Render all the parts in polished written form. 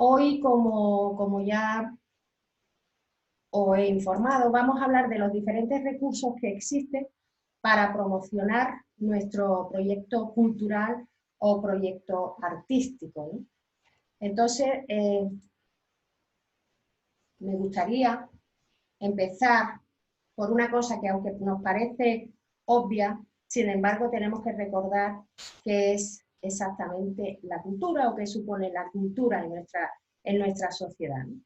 Hoy, como ya os he informado, vamos a hablar de los diferentes recursos que existen para promocionar nuestro proyecto cultural o proyecto artístico, ¿no? Entonces, me gustaría empezar por una cosa que, aunque nos parece obvia, sin embargo tenemos que recordar qué es exactamente la cultura o qué supone la cultura en nuestra sociedad, ¿no?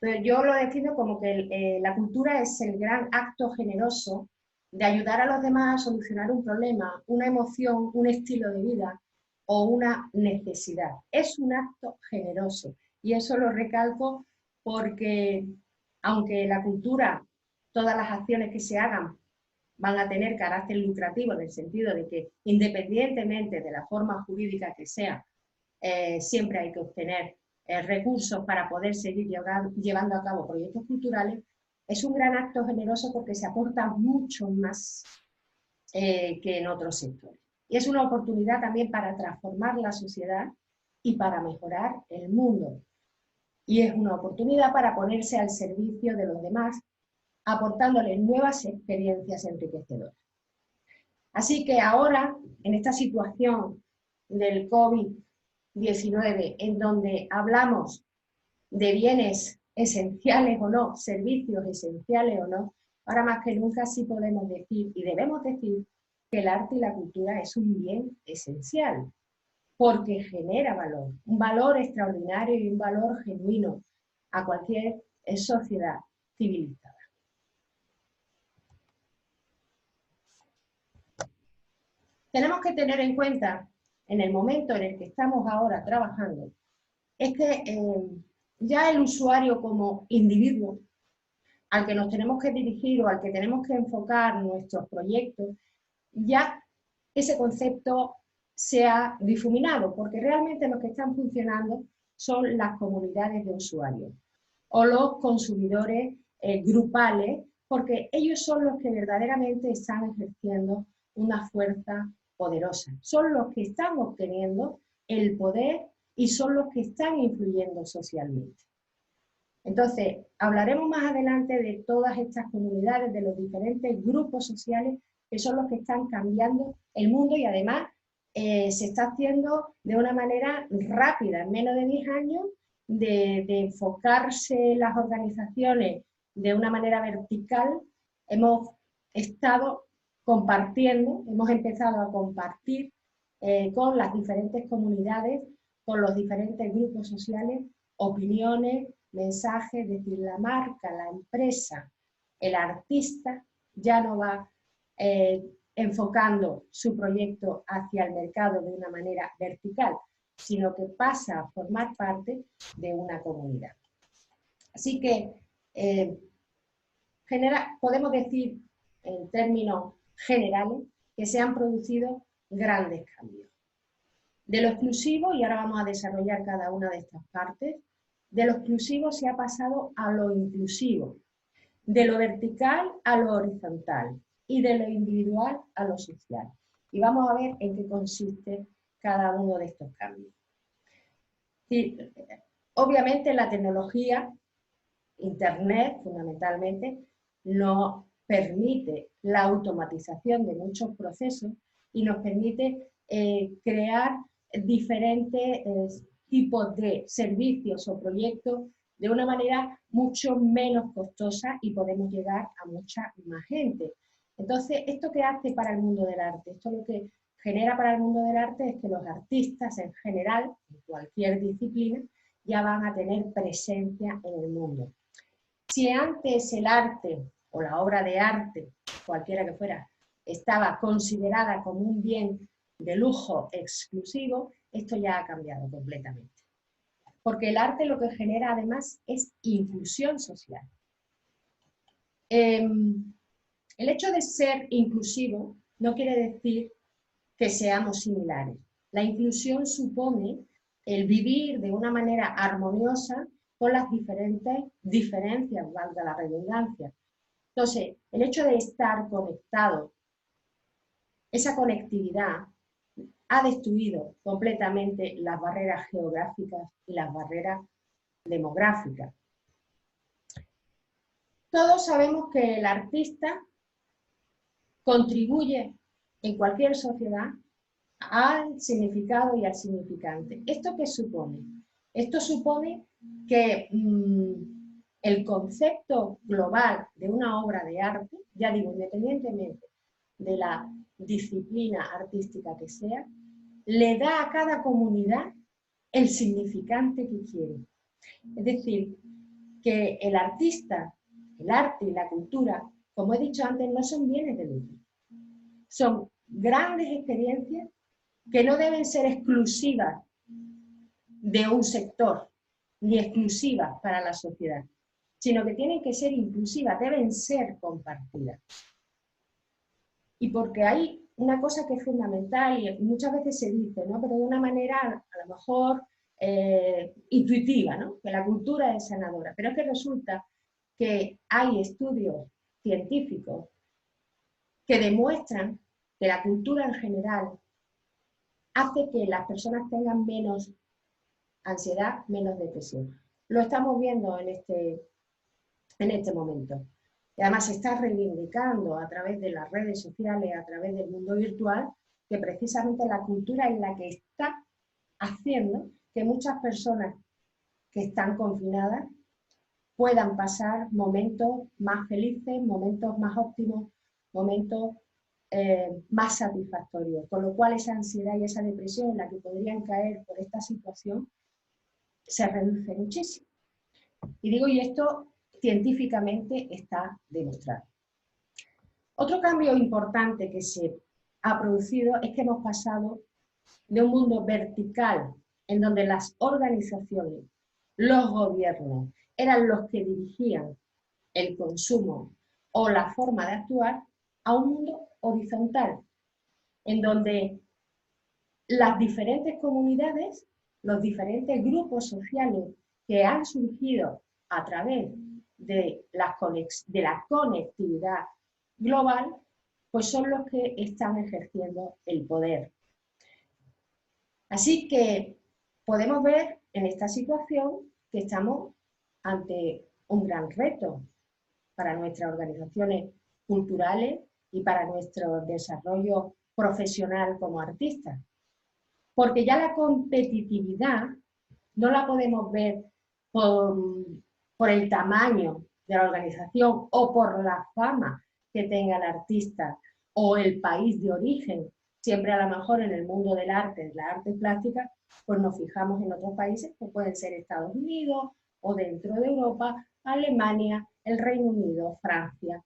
Entonces, yo lo defino como que la cultura es el gran acto generoso de ayudar a los demás a solucionar un problema, una emoción, un estilo de vida o una necesidad. Es un acto generoso y eso lo recalco porque aunque la cultura, todas las acciones que se hagan van a tener carácter lucrativo en el sentido de que independientemente de la forma jurídica que sea, siempre hay que obtener recursos para poder seguir llevando a cabo proyectos culturales, es un gran acto generoso porque se aporta mucho más que en otros sectores. Y es una oportunidad también para transformar la sociedad y para mejorar el mundo. Y es una oportunidad para ponerse al servicio de los demás, aportándoles nuevas experiencias enriquecedoras. Así que ahora, en esta situación del COVID-19, en donde hablamos de bienes esenciales o no, servicios esenciales o no, ahora más que nunca sí podemos decir y debemos decir que el arte y la cultura es un bien esencial, porque genera valor, un valor extraordinario y un valor genuino a cualquier sociedad civilizada. Tenemos que tener en cuenta, en el momento en el que estamos ahora trabajando, es que ya el usuario como individuo al que nos tenemos que dirigir o al que tenemos que enfocar nuestros proyectos, ya ese concepto se ha difuminado, porque realmente los que están funcionando son las comunidades de usuarios o los consumidores grupales, porque ellos son los que verdaderamente están ejerciendo una fuerza poderosa, son los que están obteniendo el poder y son los que están influyendo socialmente. Entonces, hablaremos más adelante de todas estas comunidades, de los diferentes grupos sociales que son los que están cambiando el mundo y además se está haciendo de una manera rápida, en menos de 10 años, de enfocarse las organizaciones de una manera vertical. Hemos estado compartiendo, hemos empezado a compartir con las diferentes comunidades, con los diferentes grupos sociales, opiniones, mensajes, es decir, la marca, la empresa, el artista ya no va enfocando su proyecto hacia el mercado de una manera vertical, sino que pasa a formar parte de una comunidad. Así que podemos decir en términos generales que se han producido grandes cambios. De lo exclusivo, y ahora vamos a desarrollar cada una de estas partes, de lo exclusivo se ha pasado a lo inclusivo, de lo vertical a lo horizontal y de lo individual a lo social. Y vamos a ver en qué consiste cada uno de estos cambios. Sí, obviamente la tecnología, Internet fundamentalmente, nos permite la automatización de muchos procesos y nos permite crear diferentes tipos de servicios o proyectos de una manera mucho menos costosa y podemos llegar a mucha más gente. Entonces, ¿esto qué hace para el mundo del arte? Esto lo que genera para el mundo del arte es que los artistas en general, en cualquier disciplina, ya van a tener presencia en el mundo. Si antes el arte o la obra de arte, cualquiera que fuera, estaba considerada como un bien de lujo exclusivo, esto ya ha cambiado completamente. Porque el arte lo que genera además es inclusión social. El hecho de ser inclusivo no quiere decir que seamos similares. La inclusión supone el vivir de una manera armoniosa con las diferentes diferencias, valga la redundancia. Entonces, el hecho de estar conectado, esa conectividad ha destruido completamente las barreras geográficas y las barreras demográfica. Todos sabemos que el artista contribuye en cualquier sociedad al significado y al significante. ¿Esto qué supone? Esto supone que el concepto global de una obra de arte, ya digo, independientemente de la disciplina artística que sea, le da a cada comunidad el significante que quiere. Es decir, que el artista, el arte y la cultura, como he dicho antes, no son bienes de lujo. Son grandes experiencias que no deben ser exclusivas de un sector, ni exclusivas para la sociedad, sino que tienen que ser inclusivas, deben ser compartidas. Y porque hay una cosa que es fundamental y muchas veces se dice, ¿no? Pero de una manera a lo mejor intuitiva, ¿no? Que la cultura es sanadora. Pero es que resulta que hay estudios científicos que demuestran que la cultura en general hace que las personas tengan menos ansiedad, menos depresión. Lo estamos viendo en este momento. Y además se está reivindicando a través de las redes sociales, a través del mundo virtual, que precisamente la cultura es la que está haciendo que muchas personas que están confinadas puedan pasar momentos más felices, momentos más óptimos, momentos más satisfactorios. Con lo cual esa ansiedad y esa depresión en la que podrían caer por esta situación se reduce muchísimo. Y digo, y esto científicamente está demostrado. Otro cambio importante que se ha producido es que hemos pasado de un mundo vertical, en donde las organizaciones, los gobiernos, eran los que dirigían el consumo o la forma de actuar, a un mundo horizontal, en donde las diferentes comunidades, los diferentes grupos sociales que han surgido a través de la conectividad global, pues son los que están ejerciendo el poder. Así que podemos ver en esta situación que estamos ante un gran reto para nuestras organizaciones culturales y para nuestro desarrollo profesional como artistas. Porque ya la competitividad no la podemos ver por el tamaño de la organización o por la fama que tenga el artista o el país de origen. Siempre a lo mejor en el mundo del arte, de la arte plástica, pues nos fijamos en otros países que pueden ser Estados Unidos o dentro de Europa, Alemania, el Reino Unido, Francia,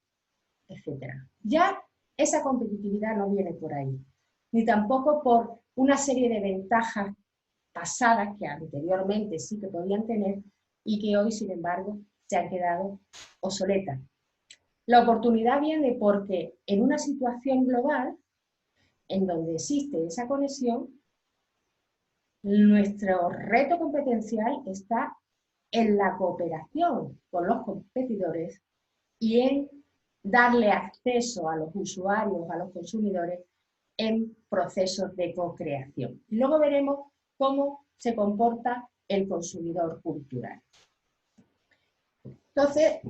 etc. Ya esa competitividad no viene por ahí, ni tampoco por una serie de ventajas pasadas que anteriormente sí que podían tener y que hoy, sin embargo, se han quedado obsoletas. La oportunidad viene porque en una situación global, en donde existe esa conexión, nuestro reto competencial está en la cooperación con los competidores y en darle acceso a los usuarios, a los consumidores, en procesos de co-creación. Y luego veremos cómo se comporta el consumidor cultural. Entonces,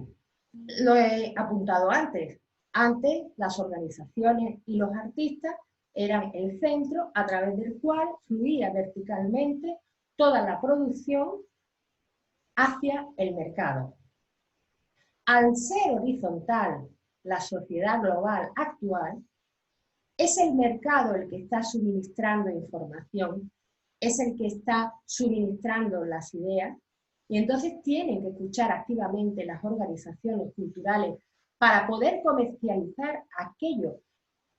lo he apuntado antes. Antes, las organizaciones y los artistas eran el centro a través del cual fluía verticalmente toda la producción hacia el mercado. Al ser horizontal la sociedad global actual, es el mercado el que está suministrando información, es el que está suministrando las ideas, y entonces tienen que escuchar activamente las organizaciones culturales para poder comercializar aquello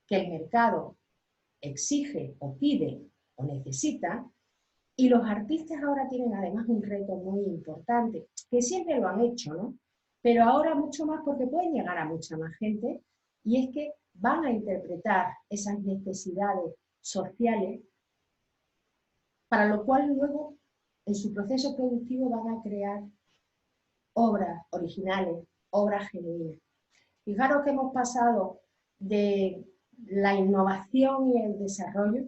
que el mercado exige o pide o necesita. Y los artistas ahora tienen además un reto muy importante, que siempre lo han hecho, ¿no? Pero ahora mucho más porque pueden llegar a mucha más gente, y es que van a interpretar esas necesidades sociales, para lo cual luego en su proceso productivo van a crear obras originales, obras genuinas. Fijaros que hemos pasado de la innovación y el desarrollo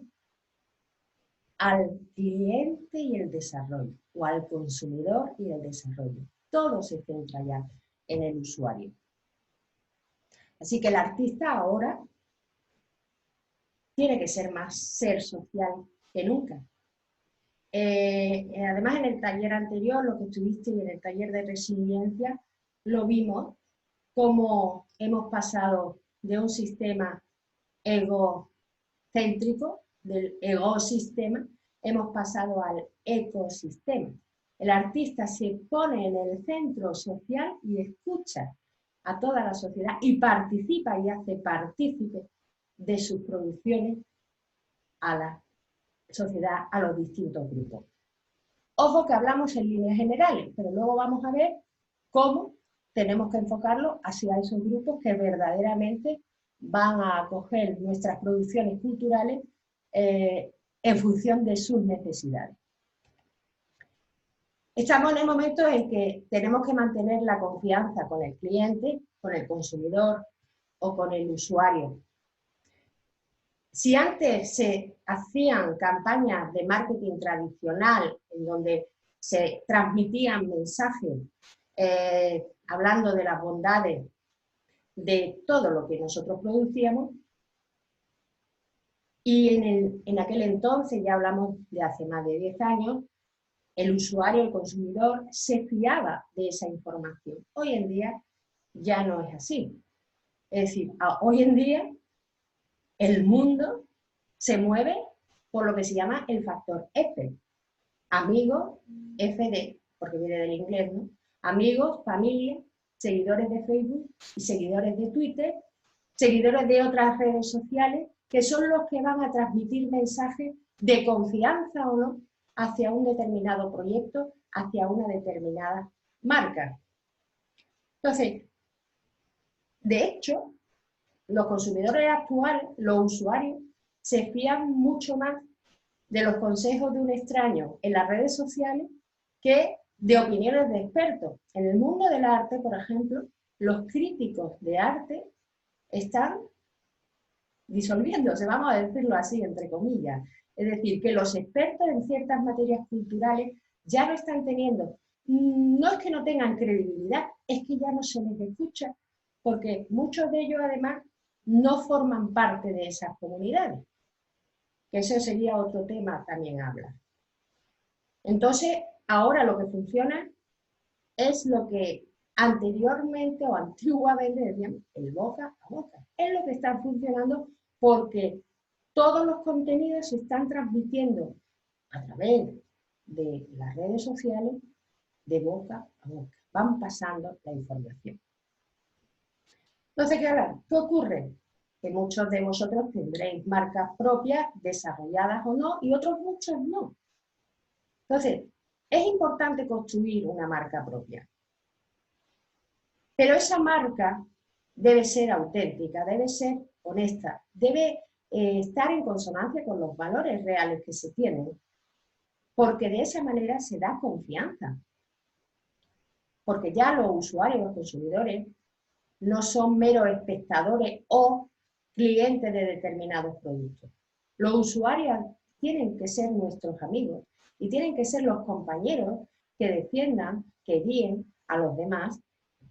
al cliente y el desarrollo, o al consumidor y el desarrollo. Todo se centra ya en el usuario. Así que el artista ahora tiene que ser más ser social que nunca. Además, en el taller anterior, lo que estuviste y en el taller de resiliencia, lo vimos cómo hemos pasado de un sistema egocéntrico, del ecosistema, hemos pasado al ecosistema. El artista se pone en el centro social y escucha a toda la sociedad y participa y hace partícipe de sus producciones a la sociedad, a los distintos grupos. Ojo que hablamos en líneas generales, pero luego vamos a ver cómo tenemos que enfocarlo hacia esos grupos que verdaderamente van a acoger nuestras producciones culturales en función de sus necesidades. Estamos en el momento en que tenemos que mantener la confianza con el cliente, con el consumidor o con el usuario. Si antes se hacían campañas de marketing tradicional en donde se transmitían mensajes hablando de las bondades de todo lo que nosotros producíamos, y en aquel entonces, ya hablamos de hace más de 10 años, el usuario, el consumidor, se fiaba de esa información. Hoy en día ya no es así. Es decir, hoy en día el mundo se mueve por lo que se llama el factor F. Amigos, FD, porque viene del inglés, ¿no? Amigos, familia, seguidores de Facebook y seguidores de Twitter, seguidores de otras redes sociales, que son los que van a transmitir mensajes de confianza o no hacia un determinado proyecto, hacia una determinada marca. Entonces, de hecho, los consumidores actuales, los usuarios, se fían mucho más de los consejos de un extraño en las redes sociales que de opiniones de expertos. En el mundo del arte, por ejemplo, los críticos de arte están disolviéndose, vamos a decirlo así, entre comillas. Es decir, que los expertos en ciertas materias culturales ya no están teniendo, no es que no tengan credibilidad, es que ya no se les escucha, porque muchos de ellos además no forman parte de esas comunidades, que eso sería otro tema también hablar. Entonces, ahora lo que funciona es lo que anteriormente o antiguamente decían el boca a boca. Es lo que está funcionando porque todos los contenidos se están transmitiendo a través de las redes sociales de boca a boca. Van pasando la información. Entonces, ¿qué ocurre? Que muchos de vosotros tendréis marcas propias, desarrolladas o no, y otros muchos no. Entonces, es importante construir una marca propia. Pero esa marca debe ser auténtica, debe ser honesta, debe estar en consonancia con los valores reales que se tienen, porque de esa manera se da confianza. Porque ya los usuarios, los consumidores, no son meros espectadores o clientes de determinados productos. Los usuarios tienen que ser nuestros amigos y tienen que ser los compañeros que defiendan, que guíen a los demás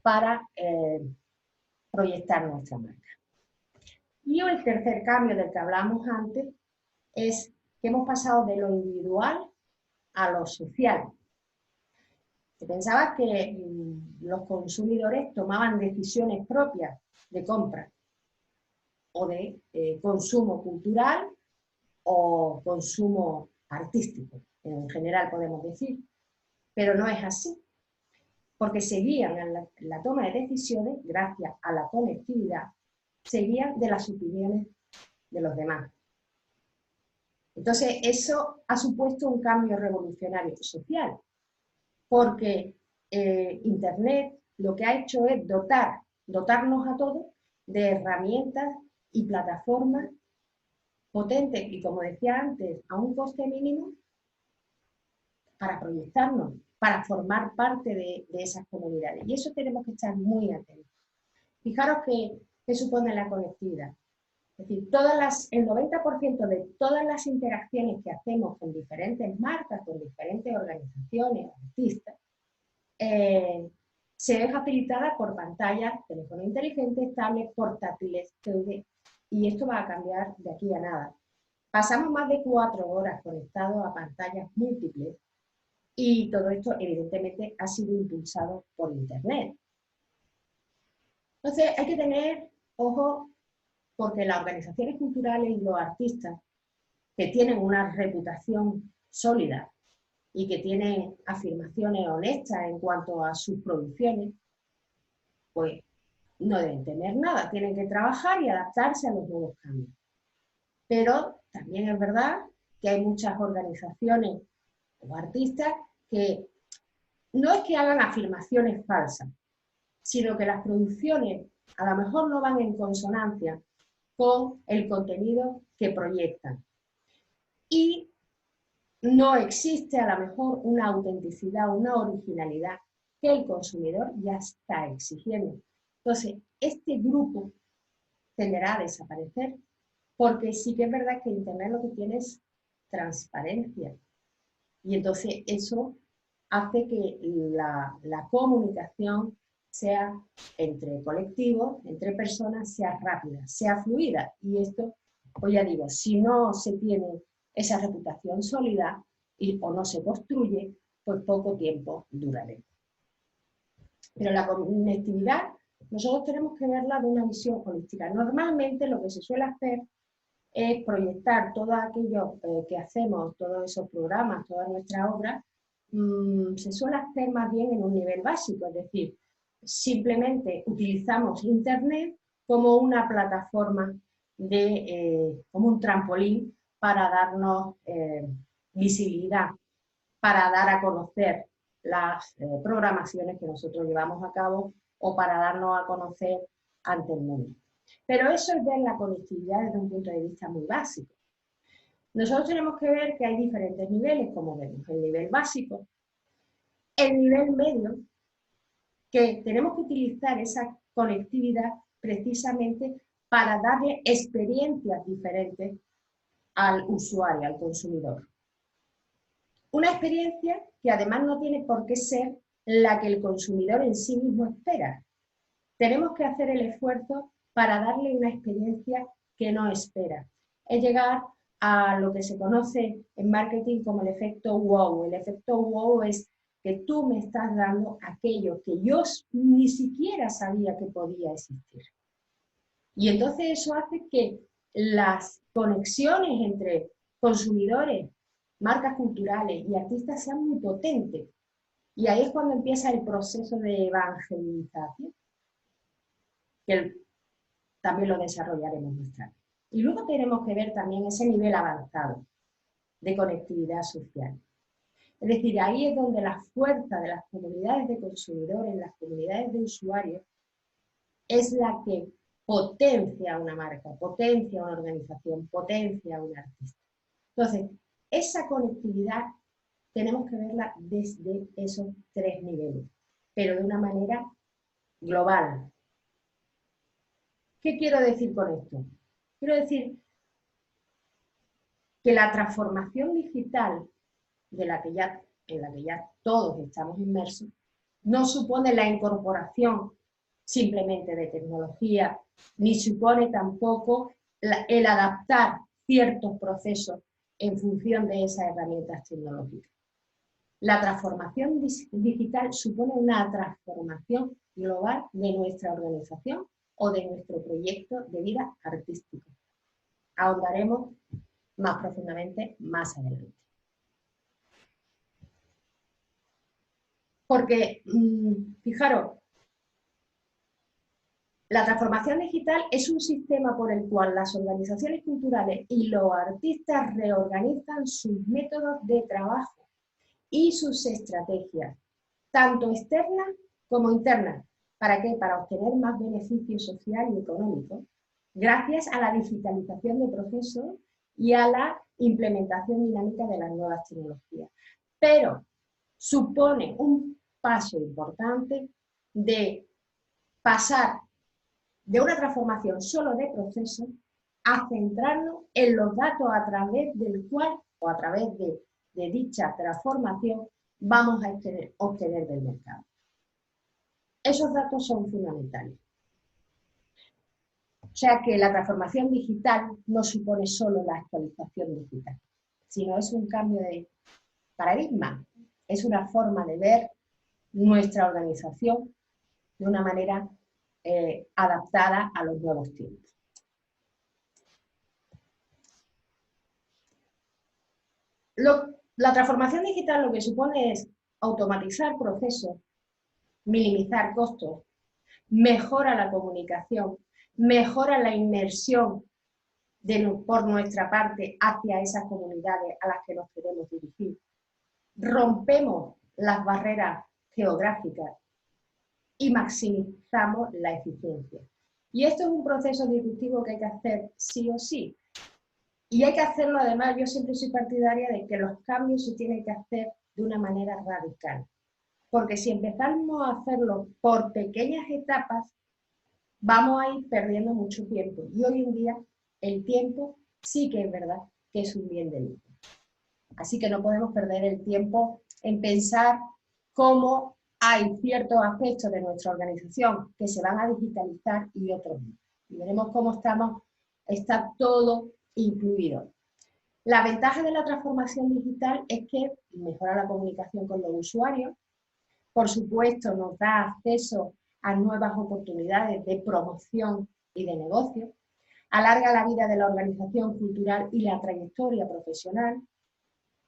para proyectar nuestra marca. Y el tercer cambio del que hablamos antes es que hemos pasado de lo individual a lo social. Se pensaba que los consumidores tomaban decisiones propias de compra o de consumo cultural o consumo artístico, en general podemos decir, pero no es así, porque seguían en la toma de decisiones, gracias a la conectividad, seguían de las opiniones de los demás. Entonces, eso ha supuesto un cambio revolucionario social, porque Internet lo que ha hecho es dotarnos a todos de herramientas y plataformas potentes y, como decía antes, a un coste mínimo para proyectarnos, para formar parte de esas comunidades. Y eso tenemos que estar muy atentos. Fijaros qué supone la conectividad. Es decir, el 90% de todas las interacciones que hacemos con diferentes marcas, con diferentes organizaciones, artistas, se ve facilitada por pantallas, teléfonos inteligentes, tablets, portátiles, TV, y esto va a cambiar de aquí a nada. Pasamos más de 4 horas conectados a pantallas múltiples y todo esto evidentemente ha sido impulsado por Internet. Entonces hay que tener ojo porque las organizaciones culturales y los artistas que tienen una reputación sólida y que tienen afirmaciones honestas en cuanto a sus producciones, pues no deben temer nada, tienen que trabajar y adaptarse a los nuevos cambios. Pero también es verdad que hay muchas organizaciones o artistas que no es que hagan afirmaciones falsas, sino que las producciones a lo mejor no van en consonancia con el contenido que proyectan. Y no existe a lo mejor una autenticidad, una originalidad que el consumidor ya está exigiendo. Entonces, este grupo tenderá a desaparecer porque sí que es verdad que Internet lo que tiene es transparencia. Y entonces eso hace que la comunicación sea entre colectivos, entre personas, sea rápida, sea fluida. Y esto, pues ya digo, si no se tiene esa reputación sólida o no se construye, pues poco tiempo durará. Pero la conectividad nosotros tenemos que verla de una visión holística. Normalmente lo que se suele hacer es proyectar todo aquello que hacemos, todos esos programas, todas nuestras obras, se suele hacer más bien en un nivel básico, es decir, simplemente utilizamos Internet como una plataforma, como un trampolín para darnos visibilidad, para dar a conocer las programaciones que nosotros llevamos a cabo o para darnos a conocer ante el mundo. Pero eso es ver la conectividad desde un punto de vista muy básico. Nosotros tenemos que ver que hay diferentes niveles, como vemos, el nivel básico, el nivel medio, que tenemos que utilizar esa conectividad precisamente para darle experiencias diferentes al usuario, al consumidor. Una experiencia que además no tiene por qué ser la que el consumidor en sí mismo espera. Tenemos que hacer el esfuerzo para darle una experiencia que no espera. Es llegar a lo que se conoce en marketing como el efecto wow. El efecto wow es que tú me estás dando aquello que yo ni siquiera sabía que podía existir. Y entonces eso hace que las conexiones entre consumidores, marcas culturales y artistas sean muy potentes. Y ahí es cuando empieza el proceso de evangelización, que también lo desarrollaremos más tarde. Y luego tenemos que ver también ese nivel avanzado de conectividad social. Es decir, ahí es donde la fuerza de las comunidades de consumidores, las comunidades de usuarios, es la que potencia una marca, potencia una organización, potencia un artista. Entonces, esa conectividad tenemos que verla desde esos 3 niveles, pero de una manera global. ¿Qué quiero decir con esto? Quiero decir que la transformación digital en la que ya todos estamos inmersos no supone la incorporación simplemente de tecnología, ni supone tampoco el adaptar ciertos procesos en función de esas herramientas tecnológicas. La transformación digital supone una transformación global de nuestra organización o de nuestro proyecto de vida artístico. Ahondaremos más profundamente más adelante. Porque, fijaros, la transformación digital es un sistema por el cual las organizaciones culturales y los artistas reorganizan sus métodos de trabajo y sus estrategias, tanto externas como internas. ¿Para qué? Para obtener más beneficio social y económico, gracias a la digitalización de procesos y a la implementación dinámica de las nuevas tecnologías. Pero supone un paso importante de pasar de una transformación solo de procesos a centrarnos en los datos a través del cual, o a través de dicha transformación, vamos a obtener del mercado. Esos datos son fundamentales. O sea que la transformación digital no supone solo la actualización digital, sino es un cambio de paradigma, es una forma de ver nuestra organización de una manera adaptada a los nuevos tiempos. La transformación digital lo que supone es automatizar procesos, minimizar costos, mejora la comunicación, mejora la inmersión por nuestra parte hacia esas comunidades a las que nos queremos dirigir. Rompemos las barreras geográficas y maximizamos la eficiencia. Y esto es un proceso disruptivo que hay que hacer sí o sí. Y hay que hacerlo, además, yo siempre soy partidaria de que los cambios se tienen que hacer de una manera radical. Porque si empezamos a hacerlo por pequeñas etapas, vamos a ir perdiendo mucho tiempo. Y hoy en día el tiempo sí que es verdad que es un bien de lujo. Así que no podemos perder el tiempo en pensar cómo hay ciertos aspectos de nuestra organización que se van a digitalizar y otros no. Y veremos cómo está todo incluido. La ventaja de la transformación digital es que mejora la comunicación con los usuarios, por supuesto nos da acceso a nuevas oportunidades de promoción y de negocio, alarga la vida de la organización cultural y la trayectoria profesional,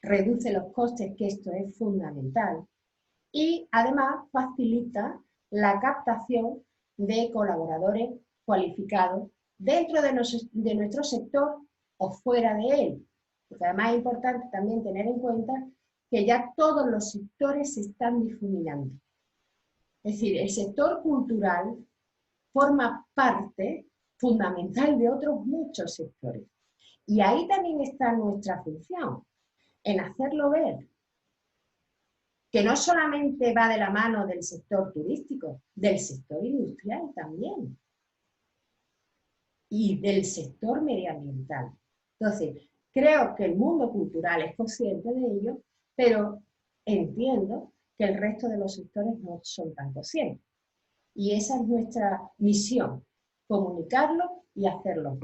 reduce los costes, que esto es fundamental, y además facilita la captación de colaboradores cualificados dentro de nuestro sector o fuera de él. Porque además es importante también tener en cuenta que ya todos los sectores se están difuminando. Es decir, el sector cultural forma parte fundamental de otros muchos sectores. Y ahí también está nuestra función, en hacerlo ver, que no solamente va de la mano del sector turístico, del sector industrial también, y del sector medioambiental. Entonces, creo que el mundo cultural es consciente de ello, pero entiendo que el resto de los sectores no son tan conscientes. Y esa es nuestra misión, comunicarlo y hacerlo.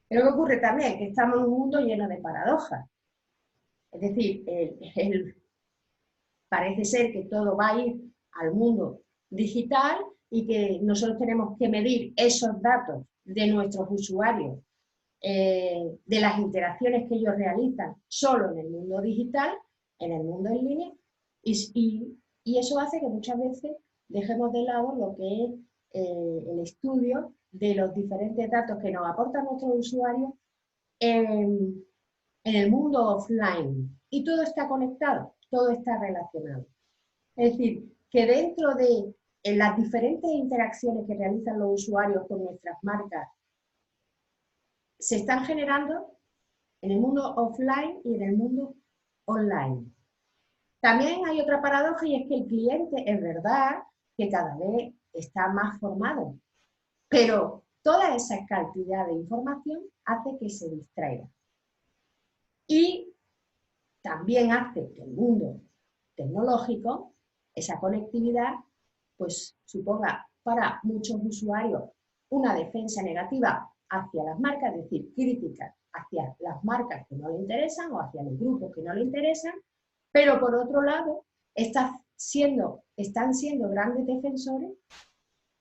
Pero ¿qué ocurre también? Que estamos en un mundo lleno de paradojas. Es decir, parece ser que todo va a ir al mundo digital y que nosotros tenemos que medir esos datos de nuestros usuarios, de las interacciones que ellos realizan solo en el mundo digital, en el mundo en línea, y eso hace que muchas veces dejemos de lado lo que es el estudio de los diferentes datos que nos aportan nuestros usuarios en el mundo offline. Y todo está conectado, todo está relacionado. Es decir, que dentro de las diferentes interacciones que realizan los usuarios con nuestras marcas, se están generando en el mundo offline y en el mundo online. También hay otra paradoja, y es que el cliente es verdad que cada vez está más formado, pero toda esa cantidad de información hace que se distraiga. Y también hace que el mundo tecnológico, esa conectividad, pues suponga para muchos usuarios una defensa negativa hacia las marcas, es decir, críticas hacia las marcas que no le interesan o hacia los grupos que no le interesan, pero por otro lado están siendo grandes defensores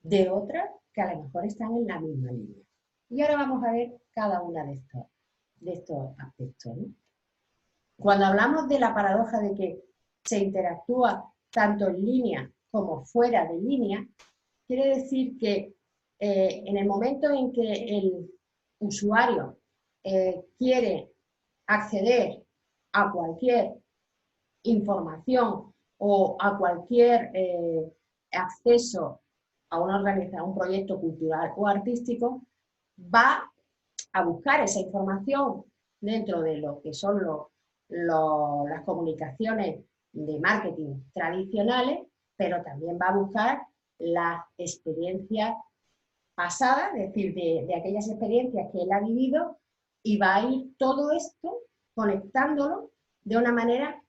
de otras que a lo mejor están en la misma línea. Y ahora vamos a ver cada una de estos aspectos, ¿no? Cuando hablamos de la paradoja de que se interactúa tanto en línea como fuera de línea, quiere decir que en el momento en que el usuario quiere acceder a cualquier información o a cualquier acceso a una organización, a un proyecto cultural o artístico, va a buscar esa información dentro de lo que son las comunicaciones de marketing tradicionales, pero también va a buscar las experiencias pasadas, es decir, de aquellas experiencias que él ha vivido, y va a ir todo esto conectándolo de una manera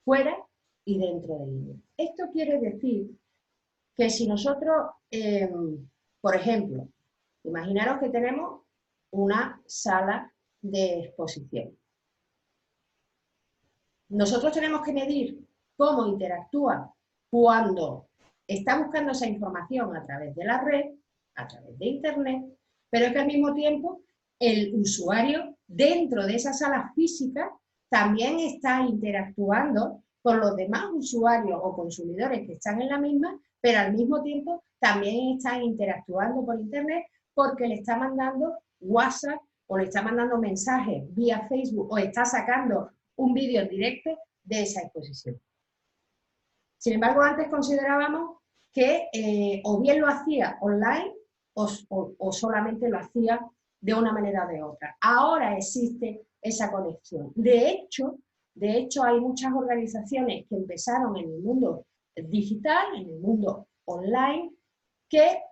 fuera y dentro del libro. Esto quiere decir que si nosotros, por ejemplo, imaginaros que tenemos una sala de exposición. Nosotros tenemos que medir cómo interactúa cuando está buscando esa información a través de la red, a través de internet, pero es que al mismo tiempo el usuario dentro de esa sala física también está interactuando con los demás usuarios o consumidores que están en la misma, pero al mismo tiempo también están interactuando por internet porque le está mandando WhatsApp o le está mandando mensajes vía Facebook o está sacando un vídeo en directo de esa exposición. Sin embargo, antes considerábamos que o bien lo hacía online o solamente lo hacía de una manera o de otra. Ahora existe esa conexión. De hecho, hay muchas organizaciones que empezaron en el mundo digital, en el mundo online, que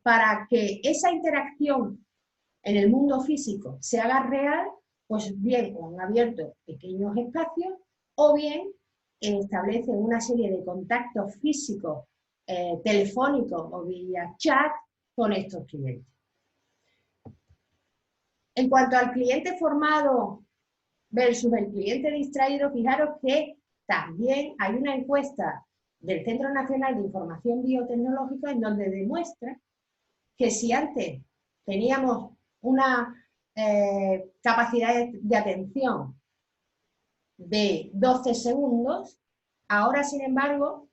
para que esa interacción en el mundo físico se haga real, pues bien o han abierto pequeños espacios o bien establecen una serie de contactos físicos, telefónicos o vía chat con estos clientes. En cuanto al cliente formado versus el cliente distraído, fijaros que también hay una encuesta del Centro Nacional de Información Biotecnológica en donde demuestra que si antes teníamos una capacidad de atención de 12 segundos, ahora, sin embargo,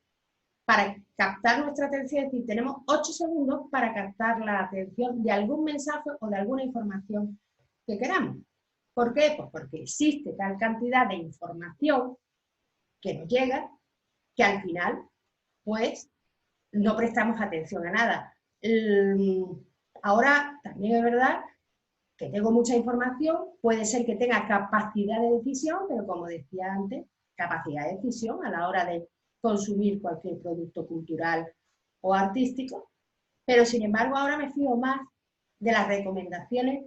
para captar nuestra atención, es decir, tenemos 8 segundos para captar la atención de algún mensaje o de alguna información que queramos. ¿Por qué? Pues porque existe tal cantidad de información que nos llega que al final, pues, no prestamos atención a nada. Ahora, también es verdad que tengo mucha información, puede ser que tenga capacidad de decisión, pero como decía antes, capacidad de decisión a la hora de consumir cualquier producto cultural o artístico, pero sin embargo ahora me fío más de las recomendaciones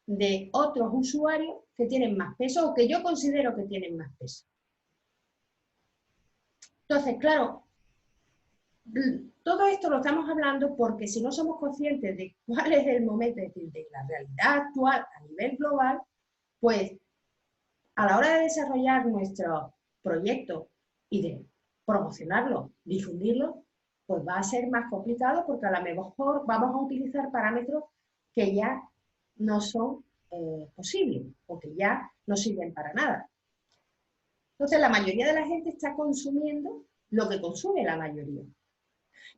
de otros usuarios que tienen más peso o que yo considero que tienen más peso. Entonces, claro, todo esto lo estamos hablando porque si no somos conscientes de cuál es el momento, es decir, de la realidad actual a nivel global, pues a la hora de desarrollar nuestro proyecto y de promocionarlo, difundirlo, pues va a ser más complicado porque a lo mejor vamos a utilizar parámetros que ya no son posibles o que ya no sirven para nada. Entonces la mayoría de la gente está consumiendo lo que consume la mayoría.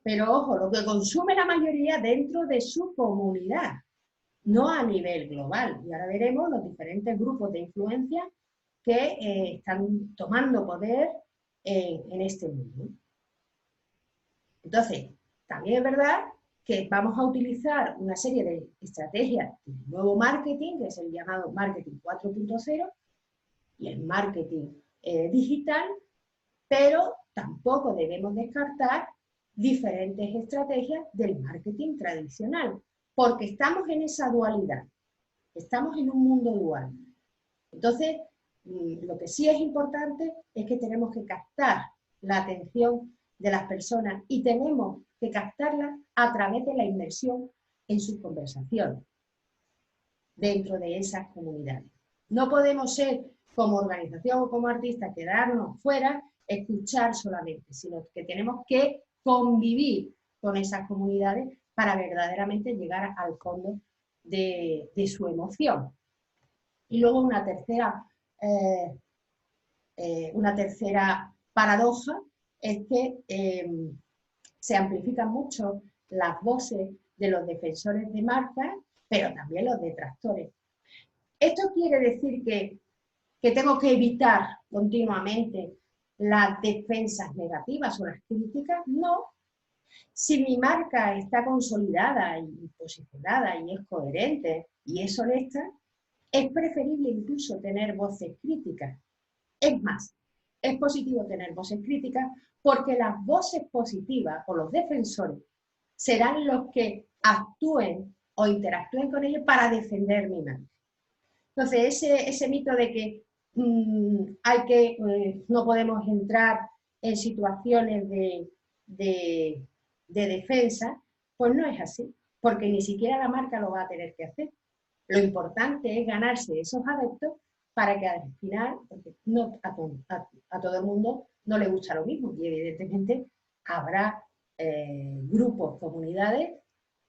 Pero ojo, lo que consume la mayoría dentro de su comunidad, no a nivel global. Y ahora veremos los diferentes grupos de influencia que están tomando poder en este mundo. Entonces, también es verdad que vamos a utilizar una serie de estrategias de nuevo marketing, que es el llamado marketing 4.0, y el marketing digital, pero tampoco debemos descartar diferentes estrategias del marketing tradicional, porque estamos en esa dualidad, estamos en un mundo dual. Entonces, lo que sí es importante es que tenemos que captar la atención de las personas y tenemos que captarla a través de la inmersión en sus conversaciones dentro de esas comunidades. No podemos ser como organización o como artistas quedarnos fuera, escuchar solamente, sino que tenemos que convivir con esas comunidades para verdaderamente llegar al fondo de su emoción. Y luego una tercera paradoja es que se amplifican mucho las voces de los defensores de marcas, pero también los detractores. ¿Esto quiere decir que tengo que evitar continuamente las defensas negativas o las críticas? No. Si mi marca está consolidada y posicionada y es coherente y es honesta, es preferible incluso tener voces críticas. Es más, es positivo tener voces críticas porque las voces positivas o los defensores serán los que actúen o interactúen con ellos para defender mi marca. Entonces, ese mito de que no podemos entrar en situaciones de defensa, pues no es así, porque ni siquiera la marca lo va a tener que hacer. Lo importante es ganarse esos adeptos para que al final, porque no a todo el mundo no le gusta lo mismo, y evidentemente habrá grupos, comunidades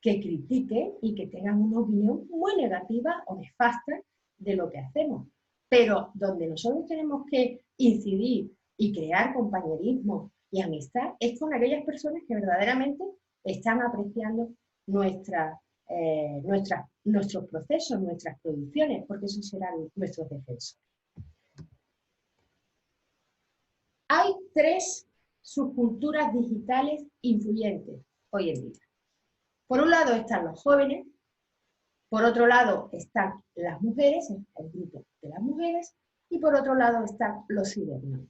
que critiquen y que tengan una opinión muy negativa o nefasta de lo que hacemos. Pero donde nosotros tenemos que incidir y crear compañerismo y amistad es con aquellas personas que verdaderamente están apreciando nuestros procesos, nuestras producciones, porque esos serán nuestros defensores. Hay 3 subculturas digitales influyentes hoy en día. Por un lado están los jóvenes, por otro lado están las mujeres, el grupo de las mujeres, y por otro lado están los cibernautas.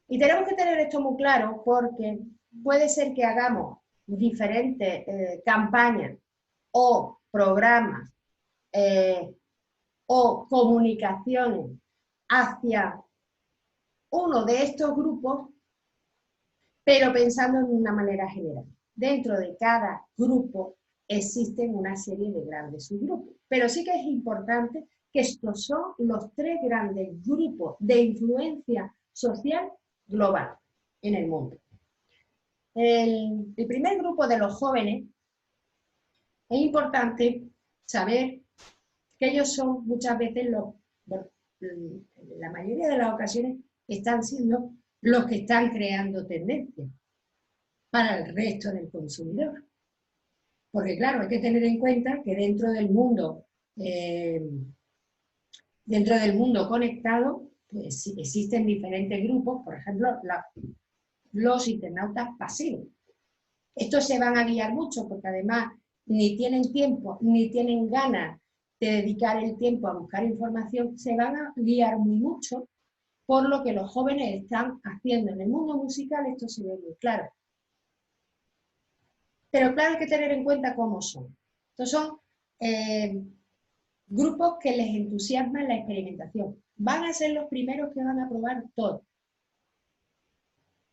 Y tenemos que tener esto muy claro porque puede ser que hagamos diferentes campañas o programas o comunicaciones hacia uno de estos grupos, pero pensando en una manera general. Dentro de cada grupo existen una serie de grandes subgrupos, pero sí que es importante que estos son los 3 grandes grupos de influencia social global en el mundo. El primer grupo de los jóvenes, es importante saber que ellos son muchas veces la mayoría de las ocasiones están siendo los que están creando tendencias para el resto del consumidor. Porque claro, hay que tener en cuenta que dentro del mundo conectado, pues existen diferentes grupos, por ejemplo, los internautas pasivos. Estos se van a guiar mucho porque además ni tienen tiempo ni tienen ganas de dedicar el tiempo a buscar información, se van a guiar muy mucho por lo que los jóvenes están haciendo. En el mundo musical esto se ve muy claro. Pero claro, hay que tener en cuenta cómo son. Estos son grupos que les entusiasma la experimentación. Van a ser los primeros que van a probar todo.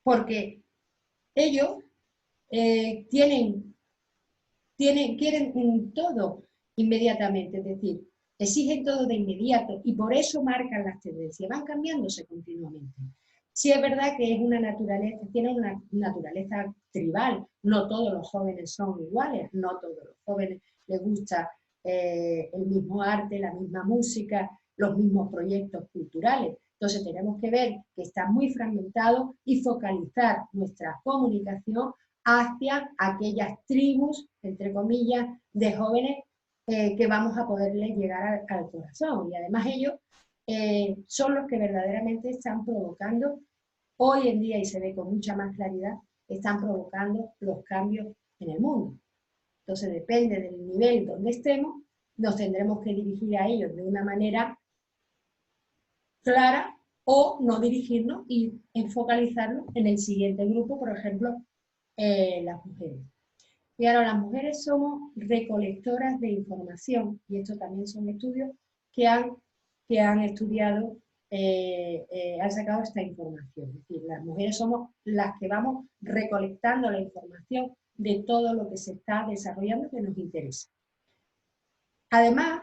Porque ellos quieren todo inmediatamente, es decir, exigen todo de inmediato y por eso marcan las tendencias, van cambiándose continuamente. Sí es verdad que es una naturaleza, tiene una naturaleza tribal, no todos los jóvenes son iguales, no todos los jóvenes les gusta el mismo arte, la misma música, los mismos proyectos culturales. Entonces tenemos que ver que está muy fragmentado y focalizar nuestra comunicación hacia aquellas tribus, entre comillas, de jóvenes que vamos a poderles llegar al corazón. Y además ellos son los que verdaderamente están provocando, hoy en día, y se ve con mucha más claridad, están provocando los cambios en el mundo. Entonces depende del nivel donde estemos, nos tendremos que dirigir a ellos de una manera clara o no dirigirnos y focalizarnos en el siguiente grupo, por ejemplo, las mujeres. Y ahora las mujeres somos recolectoras de información y esto también son estudios que han estudiado, han sacado esta información. Es decir, las mujeres somos las que vamos recolectando la información de todo lo que se está desarrollando que nos interesa. Además,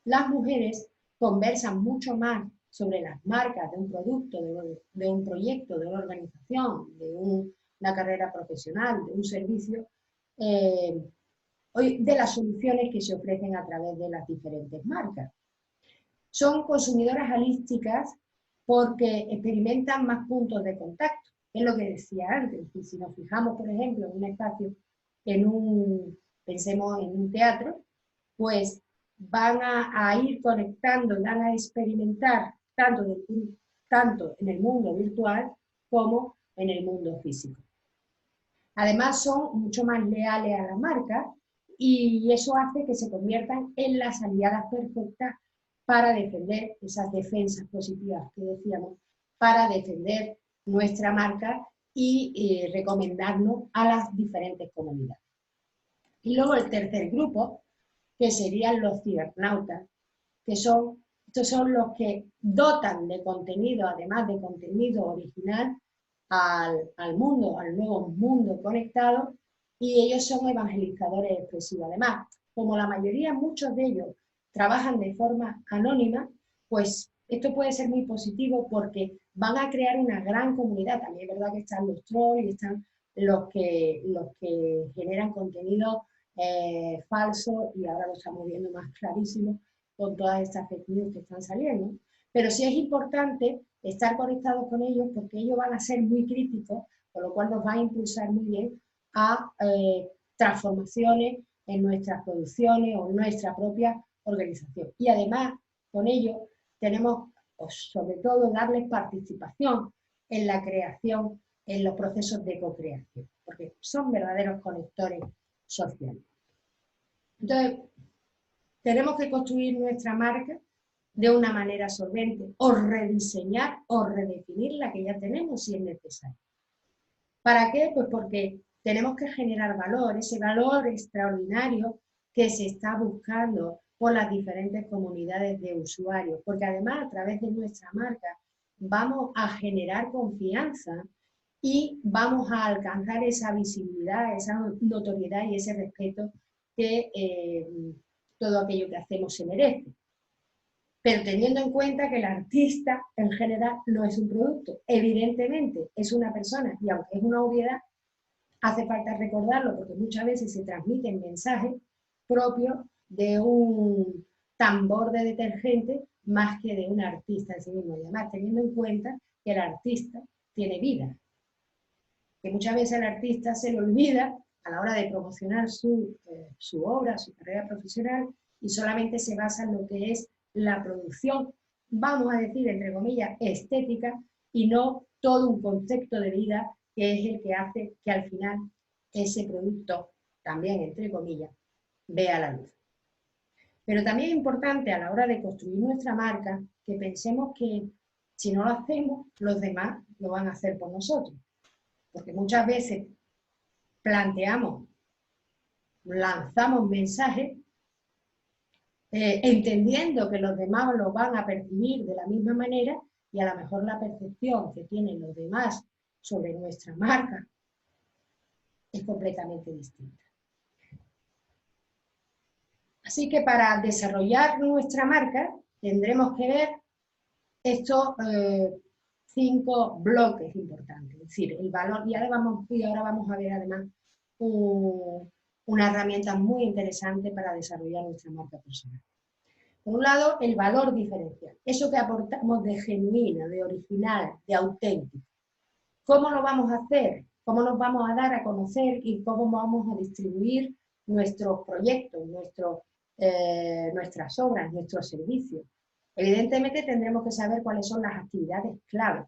las mujeres conversan mucho más sobre las marcas de un producto, de un proyecto, de una organización, de una carrera profesional, de un servicio, de las soluciones que se ofrecen a través de las diferentes marcas. Son consumidoras holísticas porque experimentan más puntos de contacto. Es lo que decía antes, y si nos fijamos, por ejemplo, en un espacio, pensemos en un teatro, pues van a ir conectando, van a experimentar tanto en el mundo virtual como en el mundo físico. Además son mucho más leales a la marca y eso hace que se conviertan en las aliadas perfectas para defender esas defensas positivas que decíamos, para defender nuestra marca y recomendarnos a las diferentes comunidades. Y luego el tercer grupo, que serían los cibernautas, que estos son los que dotan de contenido, además de contenido original, al mundo, al nuevo mundo conectado, y ellos son evangelizadores expresivos. Además, como la mayoría, muchos de ellos, trabajan de forma anónima, pues esto puede ser muy positivo porque van a crear una gran comunidad. También es verdad que están los trolls y están los que generan contenido falso, y ahora lo estamos viendo más clarísimo con todas estas fake news que están saliendo. Pero sí es importante estar conectados con ellos porque ellos van a ser muy críticos, con lo cual nos va a impulsar muy bien a transformaciones en nuestras producciones o en nuestra propia organización. Y además, con ello, tenemos, pues, sobre todo, darles participación en la creación, en los procesos de co-creación, porque son verdaderos conectores sociales. Entonces, tenemos que construir nuestra marca de una manera solvente, o rediseñar o redefinir la que ya tenemos si es necesario. ¿Para qué? Pues porque tenemos que generar valor, ese valor extraordinario que se está buscando por las diferentes comunidades de usuarios, porque además a través de nuestra marca vamos a generar confianza y vamos a alcanzar esa visibilidad, esa notoriedad y ese respeto que todo aquello que hacemos se merece. Pero teniendo en cuenta que el artista en general no es un producto, evidentemente es una persona, y aunque es una obviedad, hace falta recordarlo porque muchas veces se transmiten mensajes propios de un tambor de detergente más que de un artista en sí mismo. Y además teniendo en cuenta que el artista tiene vida, que muchas veces el artista se le olvida a la hora de promocionar su obra, su carrera profesional, y solamente se basa en lo que es la producción, vamos a decir, entre comillas, estética, y no todo un concepto de vida que es el que hace que al final ese producto, también entre comillas, vea la luz. Pero también es importante a la hora de construir nuestra marca que pensemos que si no lo hacemos, los demás lo van a hacer por nosotros. Porque muchas veces lanzamos mensajes entendiendo que los demás lo van a percibir de la misma manera, y a lo mejor la percepción que tienen los demás sobre nuestra marca es completamente distinta. Así que para desarrollar nuestra marca tendremos que ver estos 5 bloques importantes, es decir, el valor, y ahora vamos a ver además una herramienta muy interesante para desarrollar nuestra marca personal. Por un lado, el valor diferencial, eso que aportamos de genuino, de original, de auténtico. ¿Cómo lo vamos a hacer? ¿Cómo nos vamos a dar a conocer y cómo vamos a distribuir nuestros proyectos, nuestras obras, nuestros servicios? Evidentemente tendremos que saber cuáles son las actividades clave,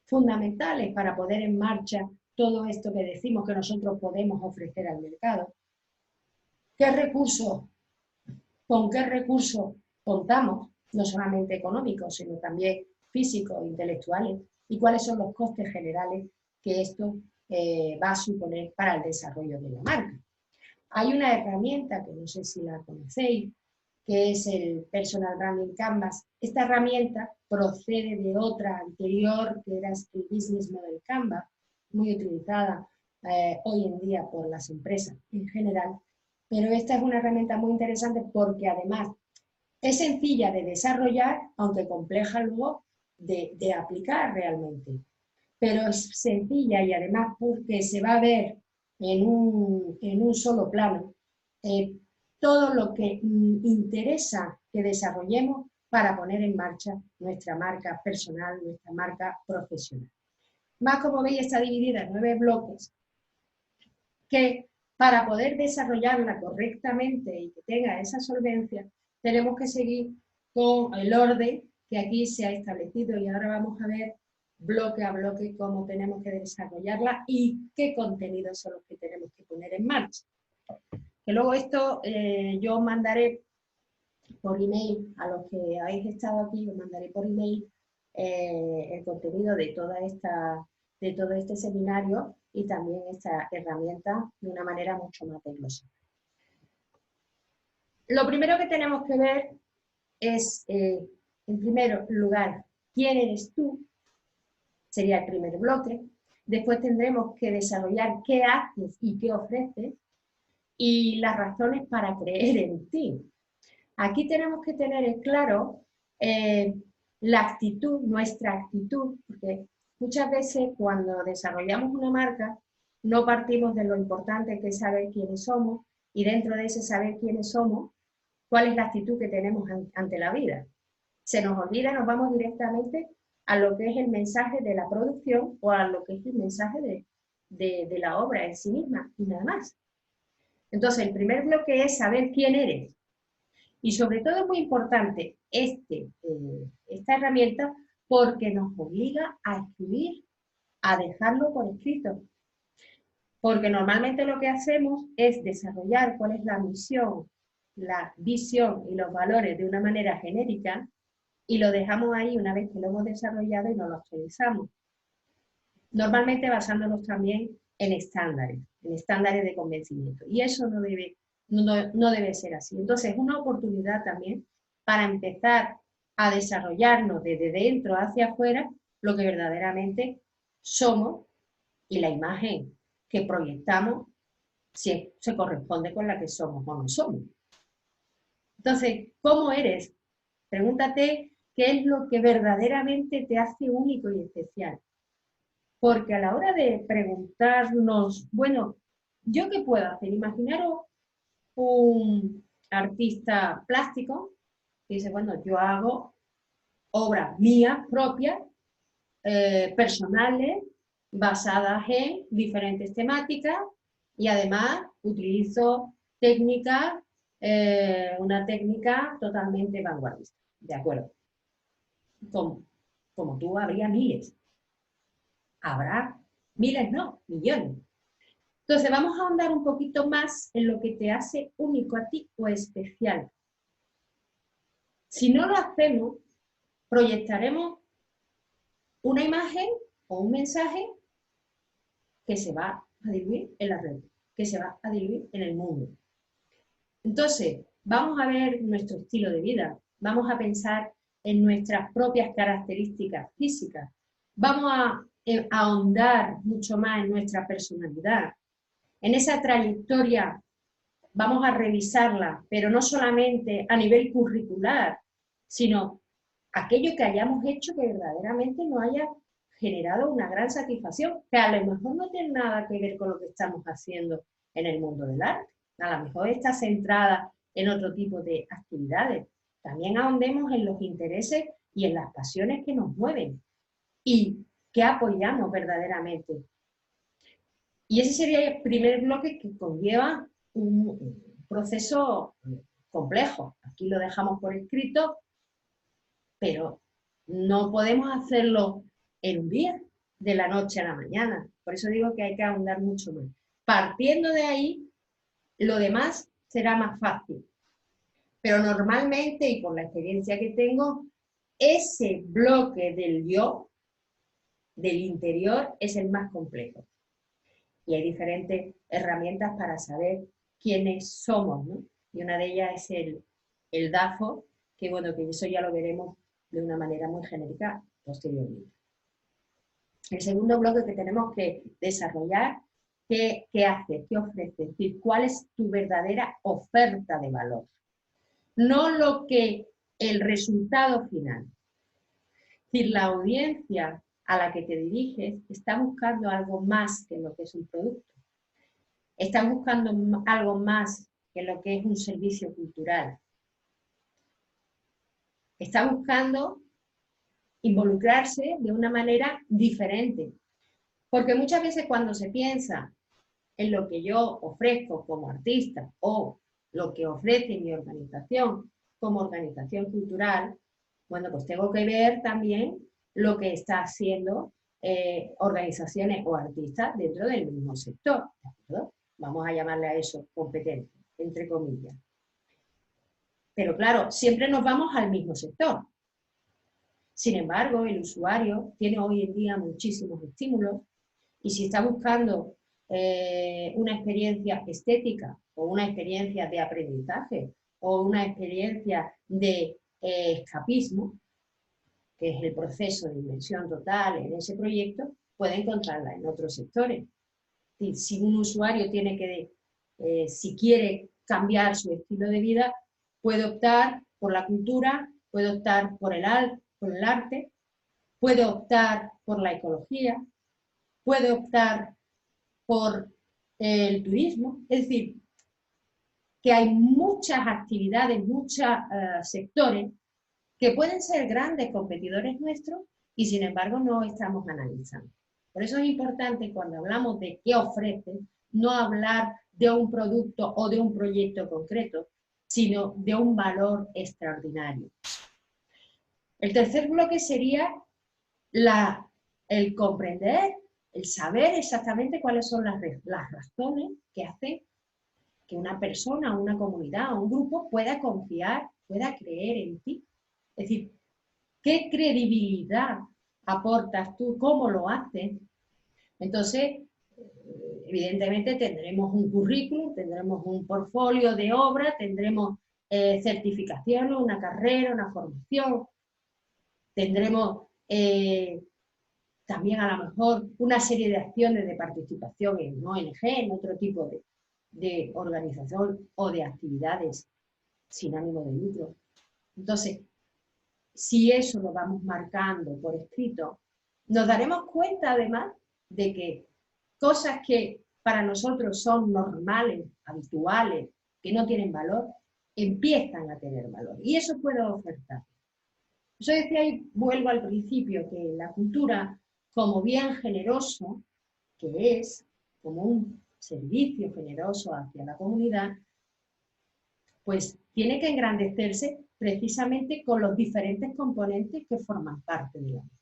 fundamentales para poner en marcha todo esto que decimos que nosotros podemos ofrecer al mercado. ¿Qué recursos, con qué recursos contamos? No solamente económicos, sino también físicos, intelectuales, y cuáles son los costes generales que esto va a suponer para el desarrollo de la marca. Hay una herramienta que no sé si la conocéis, que es el Personal Branding Canvas. Esta herramienta procede de otra anterior, que era el Business Model Canvas, muy utilizada hoy en día por las empresas en general, pero esta es una herramienta muy interesante porque además es sencilla de desarrollar, aunque compleja luego de aplicar realmente. Pero es sencilla y además porque se va a ver en un solo plano todo lo que interesa que desarrollemos para poner en marcha nuestra marca personal, nuestra marca profesional. Más, como veis, está dividida en 9 bloques que, para poder desarrollarla correctamente y que tenga esa solvencia, tenemos que seguir con el orden que aquí se ha establecido, y ahora vamos a ver bloque a bloque cómo tenemos que desarrollarla y qué contenidos son los que tenemos que poner en marcha. Que luego esto yo mandaré por email a los que habéis estado aquí, os mandaré por email el contenido de toda esta de todo este seminario y también esta herramienta de una manera mucho más desglosada. Lo primero que tenemos que ver es, en primer lugar, quién eres tú, sería el primer bloque. Después tendremos que desarrollar qué haces y qué ofreces y las razones para creer en ti. Aquí tenemos que tener en claro la actitud, nuestra actitud, porque muchas veces cuando desarrollamos una marca no partimos de lo importante que es saber quiénes somos y dentro de ese saber quiénes somos, cuál es la actitud que tenemos ante la vida. Se nos olvida, nos vamos directamente a lo que es el mensaje de la producción o a lo que es el mensaje de la obra en sí misma y nada más. Entonces, el primer bloque es saber quién eres. Y sobre todo es muy importante esta herramienta porque nos obliga a escribir, a dejarlo por escrito. Porque normalmente lo que hacemos es desarrollar cuál es la misión, la visión y los valores de una manera genérica y lo dejamos ahí una vez que lo hemos desarrollado y no lo actualizamos. Normalmente basándonos también en estándares de convencimiento. Y eso no debe ser así. Entonces, es una oportunidad también para empezar a desarrollarnos desde dentro hacia afuera lo que verdaderamente somos y la imagen que proyectamos si se corresponde con la que somos o no somos. Entonces, ¿cómo eres? Pregúntate qué es lo que verdaderamente te hace único y especial. Porque a la hora de preguntarnos, bueno, ¿yo qué puedo hacer? Imaginaros un artista plástico que dice, bueno, yo hago obras mías propias, personales, basadas en diferentes temáticas y además utilizo técnicas, una técnica totalmente vanguardista, ¿de acuerdo? Como tú habría miles. Habrá miles, no, millones. Entonces vamos a ahondar un poquito más en lo que te hace único a ti o especial. Si no lo hacemos, proyectaremos una imagen o un mensaje que se va a diluir en la red, que se va a diluir en el mundo. Entonces, vamos a ver nuestro estilo de vida, vamos a pensar en nuestras propias características físicas, vamos a ahondar mucho más en nuestra personalidad, en esa trayectoria vamos a revisarla, pero no solamente a nivel curricular, sino aquello que hayamos hecho que verdaderamente nos haya generado una gran satisfacción, que a lo mejor no tiene nada que ver con lo que estamos haciendo en el mundo del arte. A lo mejor está centrada en otro tipo de actividades. También ahondemos en los intereses y en las pasiones que nos mueven y que apoyamos verdaderamente. Y ese sería el primer bloque que conlleva un proceso complejo. Aquí lo dejamos por escrito, pero no podemos hacerlo en un día, de la noche a la mañana. Por eso digo que hay que ahondar mucho más. Partiendo de ahí, lo demás será más fácil. Pero normalmente, y por la experiencia que tengo, ese bloque del yo, del interior, es el más complejo. Y hay diferentes herramientas para saber quiénes somos, ¿no? Y una de ellas es el DAFO, que bueno, que eso ya lo veremos de una manera muy genérica posteriormente. El segundo bloque que tenemos que desarrollar, ¿qué hace? ¿Qué ofrece? Es decir, ¿cuál es tu verdadera oferta de valor? No lo que el resultado final. Es decir, la audiencia a la que te diriges está buscando algo más que lo que es un producto. Está buscando algo más que lo que es un servicio cultural. Está buscando involucrarse de una manera diferente. Porque muchas veces cuando se piensa en lo que yo ofrezco como artista o lo que ofrece mi organización como organización cultural, bueno, pues tengo que ver también lo que está haciendo organizaciones o artistas dentro del mismo sector, ¿de acuerdo? Vamos a llamarle a eso competencia, entre comillas. Pero claro, siempre nos vamos al mismo sector. Sin embargo, el usuario tiene hoy en día muchísimos estímulos y si está buscando una experiencia estética o una experiencia de aprendizaje o una experiencia de escapismo, que es el proceso de inmersión total en ese proyecto, puede encontrarla en otros sectores. Si un usuario tiene que, si quiere cambiar su estilo de vida, puede optar por la cultura, puede optar por el arte, puede optar por la ecología, puede optar por el turismo. Es decir, que hay muchas actividades, muchos sectores que pueden ser grandes competidores nuestros y sin embargo no estamos analizando. Por eso es importante cuando hablamos de qué ofrece, no hablar de un producto o de un proyecto concreto, sino de un valor extraordinario. El tercer bloque sería el comprender, el saber exactamente cuáles son las razones que hacen que una persona, una comunidad o un grupo pueda confiar, pueda creer en ti. Es decir, ¿qué credibilidad aportas tú? ¿Cómo lo haces? Entonces, evidentemente tendremos un currículum, tendremos un portfolio de obra, tendremos certificaciones, una carrera, una formación, tendremos también a lo mejor una serie de acciones de participación en ONG, en otro tipo de organización o de actividades sin ánimo de lucro. Entonces, si eso lo vamos marcando por escrito, nos daremos cuenta además de que cosas que para nosotros son normales, habituales, que no tienen valor, empiezan a tener valor. Y eso puede ofertar. Yo decía, y vuelvo al principio, que la cultura, como bien generoso, que es como un servicio generoso hacia la comunidad, pues tiene que engrandecerse precisamente con los diferentes componentes que forman parte de la misma.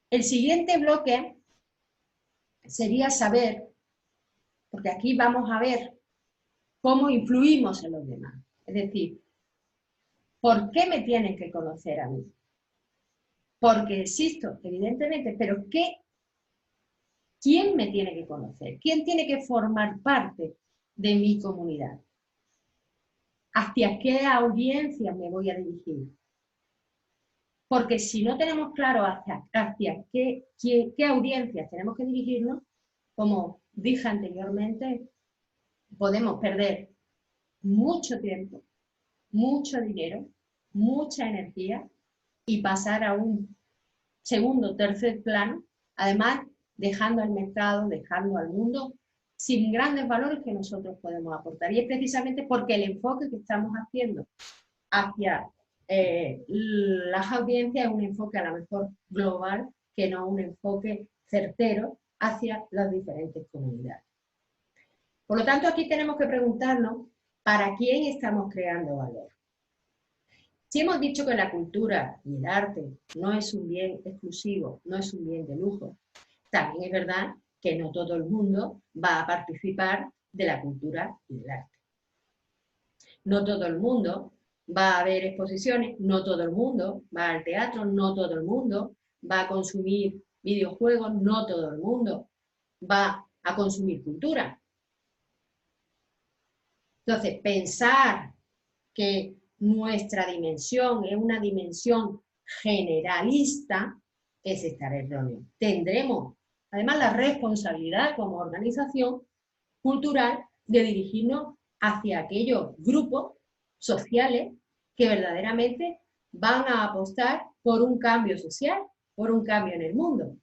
El siguiente bloque sería saber, porque aquí vamos a ver cómo influimos en los demás. Es decir, ¿por qué me tienen que conocer a mí? Porque existo, evidentemente, pero ¿quién me tiene que conocer? ¿Quién tiene que formar parte de mi comunidad? ¿Hacia qué audiencia me voy a dirigir? Porque si no tenemos claro hacia qué audiencias tenemos que dirigirnos, como dije anteriormente, podemos perder mucho tiempo, mucho dinero, mucha energía y pasar a un segundo o tercer plano, además dejando al mercado, dejando al mundo sin grandes valores que nosotros podemos aportar. Y es precisamente porque el enfoque que estamos haciendo hacia las audiencias es un enfoque a lo mejor global, que no un enfoque certero hacia las diferentes comunidades. Por lo tanto, aquí tenemos que preguntarnos ¿para quién estamos creando valor? Si hemos dicho que la cultura y el arte no es un bien exclusivo, no es un bien de lujo, también es verdad que no todo el mundo va a participar de la cultura y del arte. No todo el mundo va a ver exposiciones, no todo el mundo va al teatro, no todo el mundo va a consumir videojuegos, no todo el mundo va a consumir cultura. Entonces, pensar que nuestra dimensión es una dimensión generalista es estar erróneo. Tendremos, además, la responsabilidad como organización cultural de dirigirnos hacia aquellos grupos sociales que verdaderamente van a apostar por un cambio social, por un cambio en el mundo.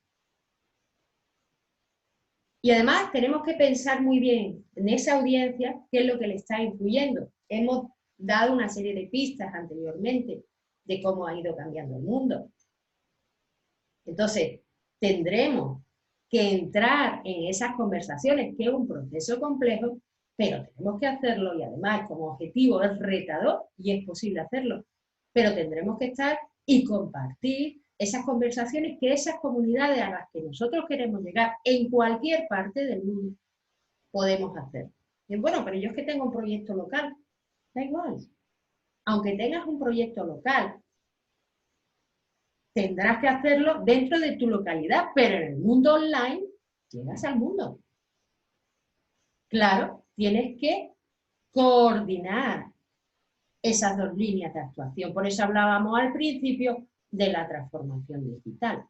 Y además tenemos que pensar muy bien en esa audiencia qué es lo que le está influyendo. Hemos dado una serie de pistas anteriormente de cómo ha ido cambiando el mundo. Entonces, tendremos que entrar en esas conversaciones, que es un proceso complejo, pero tenemos que hacerlo y además como objetivo es retador y es posible hacerlo, pero tendremos que estar y compartir esas conversaciones que esas comunidades a las que nosotros queremos llegar en cualquier parte del mundo podemos hacer. Y bueno, pero yo es que tengo un proyecto local, da igual. Aunque tengas un proyecto local, tendrás que hacerlo dentro de tu localidad, pero en el mundo online llegas al mundo. Claro, tienes que coordinar esas dos líneas de actuación. Por eso hablábamos al principio de la transformación digital.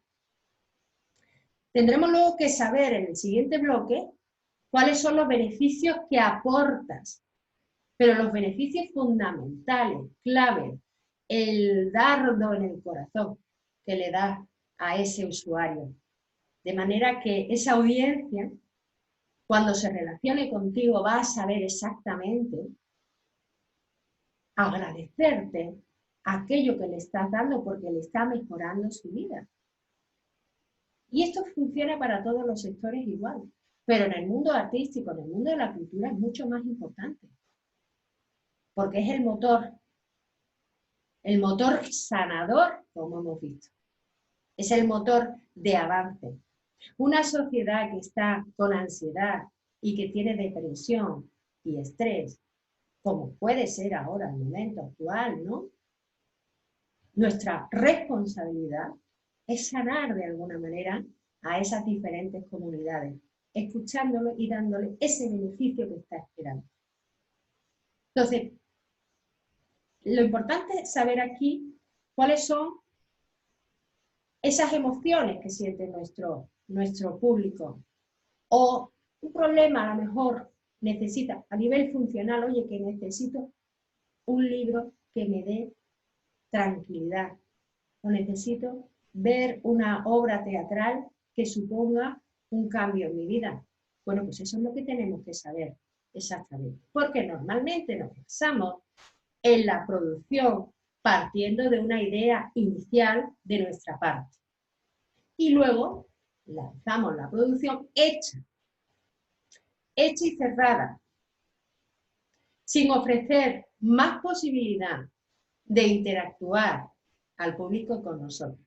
Tendremos luego que saber en el siguiente bloque cuáles son los beneficios que aportas, pero los beneficios fundamentales, clave, el dardo en el corazón que le das a ese usuario. De manera que esa audiencia, cuando se relacione contigo, va a saber exactamente agradecerte aquello que le estás dando porque le está mejorando su vida. Y esto funciona para todos los sectores igual, pero en el mundo artístico, en el mundo de la cultura es mucho más importante, porque es el motor sanador, como hemos visto, es el motor de avance. Una sociedad que está con ansiedad y que tiene depresión y estrés, como puede ser ahora el momento actual, ¿no? Nuestra responsabilidad es sanar de alguna manera a esas diferentes comunidades, escuchándolo y dándole ese beneficio que está esperando. Entonces, lo importante es saber aquí cuáles son esas emociones que siente nuestro público. O un problema a lo mejor necesita, a nivel funcional, oye, que necesito un libro que me dé tranquilidad. O necesito ver una obra teatral que suponga un cambio en mi vida. Bueno, pues eso es lo que tenemos que saber exactamente. Porque normalmente nos basamos en la producción partiendo de una idea inicial de nuestra parte. Y luego lanzamos la producción hecha y cerrada, sin ofrecer más posibilidad de interactuar al público con nosotros.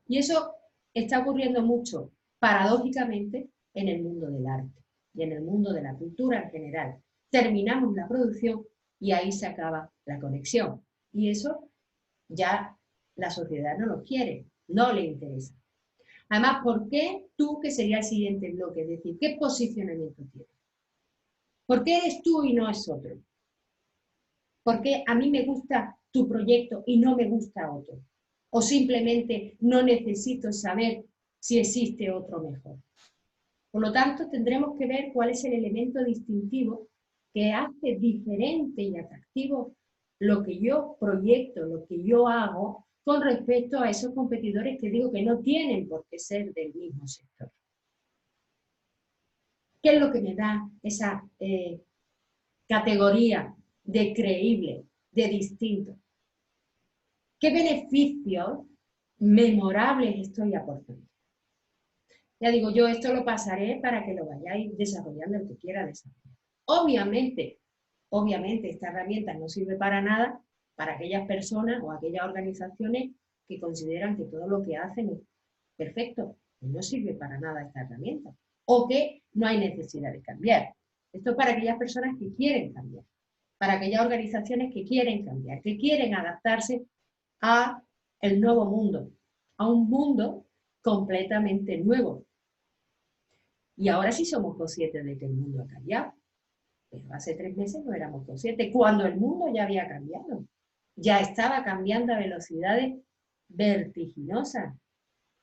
Y eso está ocurriendo mucho, paradójicamente, en el mundo del arte y en el mundo de la cultura en general. Terminamos la producción y ahí se acaba la conexión. Y eso ya la sociedad no lo quiere, no le interesa. Además, ¿por qué tú, que sería el siguiente bloque? Es decir, ¿qué posicionamiento tienes? ¿Por qué eres tú y no es otro? ¿Por qué a mí me gusta tu proyecto y no me gusta otro? O simplemente no necesito saber si existe otro mejor. Por lo tanto, tendremos que ver cuál es el elemento distintivo que hace diferente y atractivo lo que yo proyecto, lo que yo hago, con respecto a esos competidores que digo que no tienen por qué ser del mismo sector. ¿Qué es lo que me da esa categoría de creíble, de distinto? ¿Qué beneficios memorables estoy aportando? Ya digo, yo esto lo pasaré para que lo vayáis desarrollando el que quiera desarrollar. Obviamente esta herramienta no sirve para nada para aquellas personas o aquellas organizaciones que consideran que todo lo que hacen es perfecto. No sirve para nada esta herramienta. O que no hay necesidad de cambiar. Esto es para aquellas personas que quieren cambiar. Para aquellas organizaciones que quieren cambiar, que quieren adaptarse a el nuevo mundo, a un mundo completamente nuevo. Y ahora sí somos conscientes de que el mundo ha cambiado. Pero hace 3 meses no éramos conscientes, cuando el mundo ya había cambiado. Ya estaba cambiando a velocidades vertiginosas.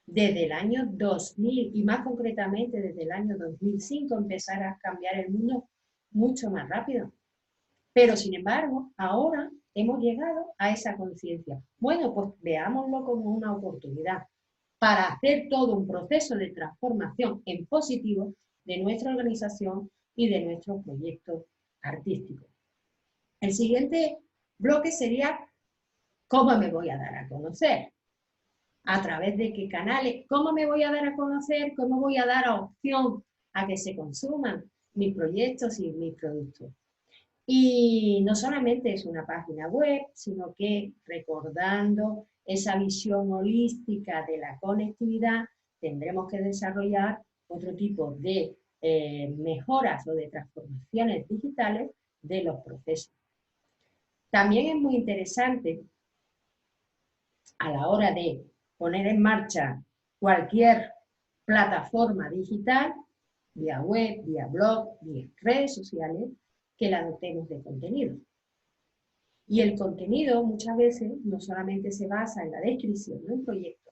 Desde el año 2000 y más concretamente desde el año 2005 empezara a cambiar el mundo mucho más rápido. Pero sin embargo, ahora hemos llegado a esa conciencia. Bueno, pues veámoslo como una oportunidad para hacer todo un proceso de transformación en positivo de nuestra organización y de nuestros proyectos artísticos. El siguiente bloque sería ¿cómo me voy a dar a conocer? ¿A través de qué canales? ¿Cómo me voy a dar a conocer? ¿Cómo voy a dar opción a que se consuman mis proyectos y mis productos? Y no solamente es una página web, sino que recordando esa visión holística de la conectividad, tendremos que desarrollar otro tipo de mejoras o de transformaciones digitales de los procesos. También es muy interesante a la hora de poner en marcha cualquier plataforma digital, vía web, vía blog, vía redes sociales, que la dotemos de contenido. Y el contenido muchas veces no solamente se basa en la descripción de un proyecto,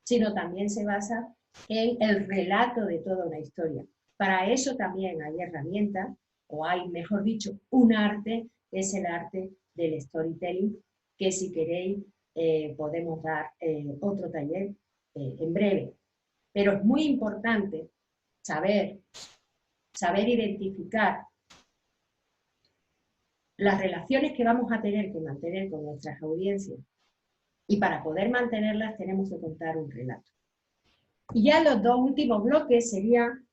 sino también se basa en el relato de toda una historia. Para eso también hay herramientas, o hay, mejor dicho, un arte, que es el arte del storytelling, que si queréis podemos dar otro taller en breve. Pero es muy importante saber identificar las relaciones que vamos a tener que mantener con nuestras audiencias, y para poder mantenerlas tenemos que contar un relato. Y ya los dos últimos bloques serían,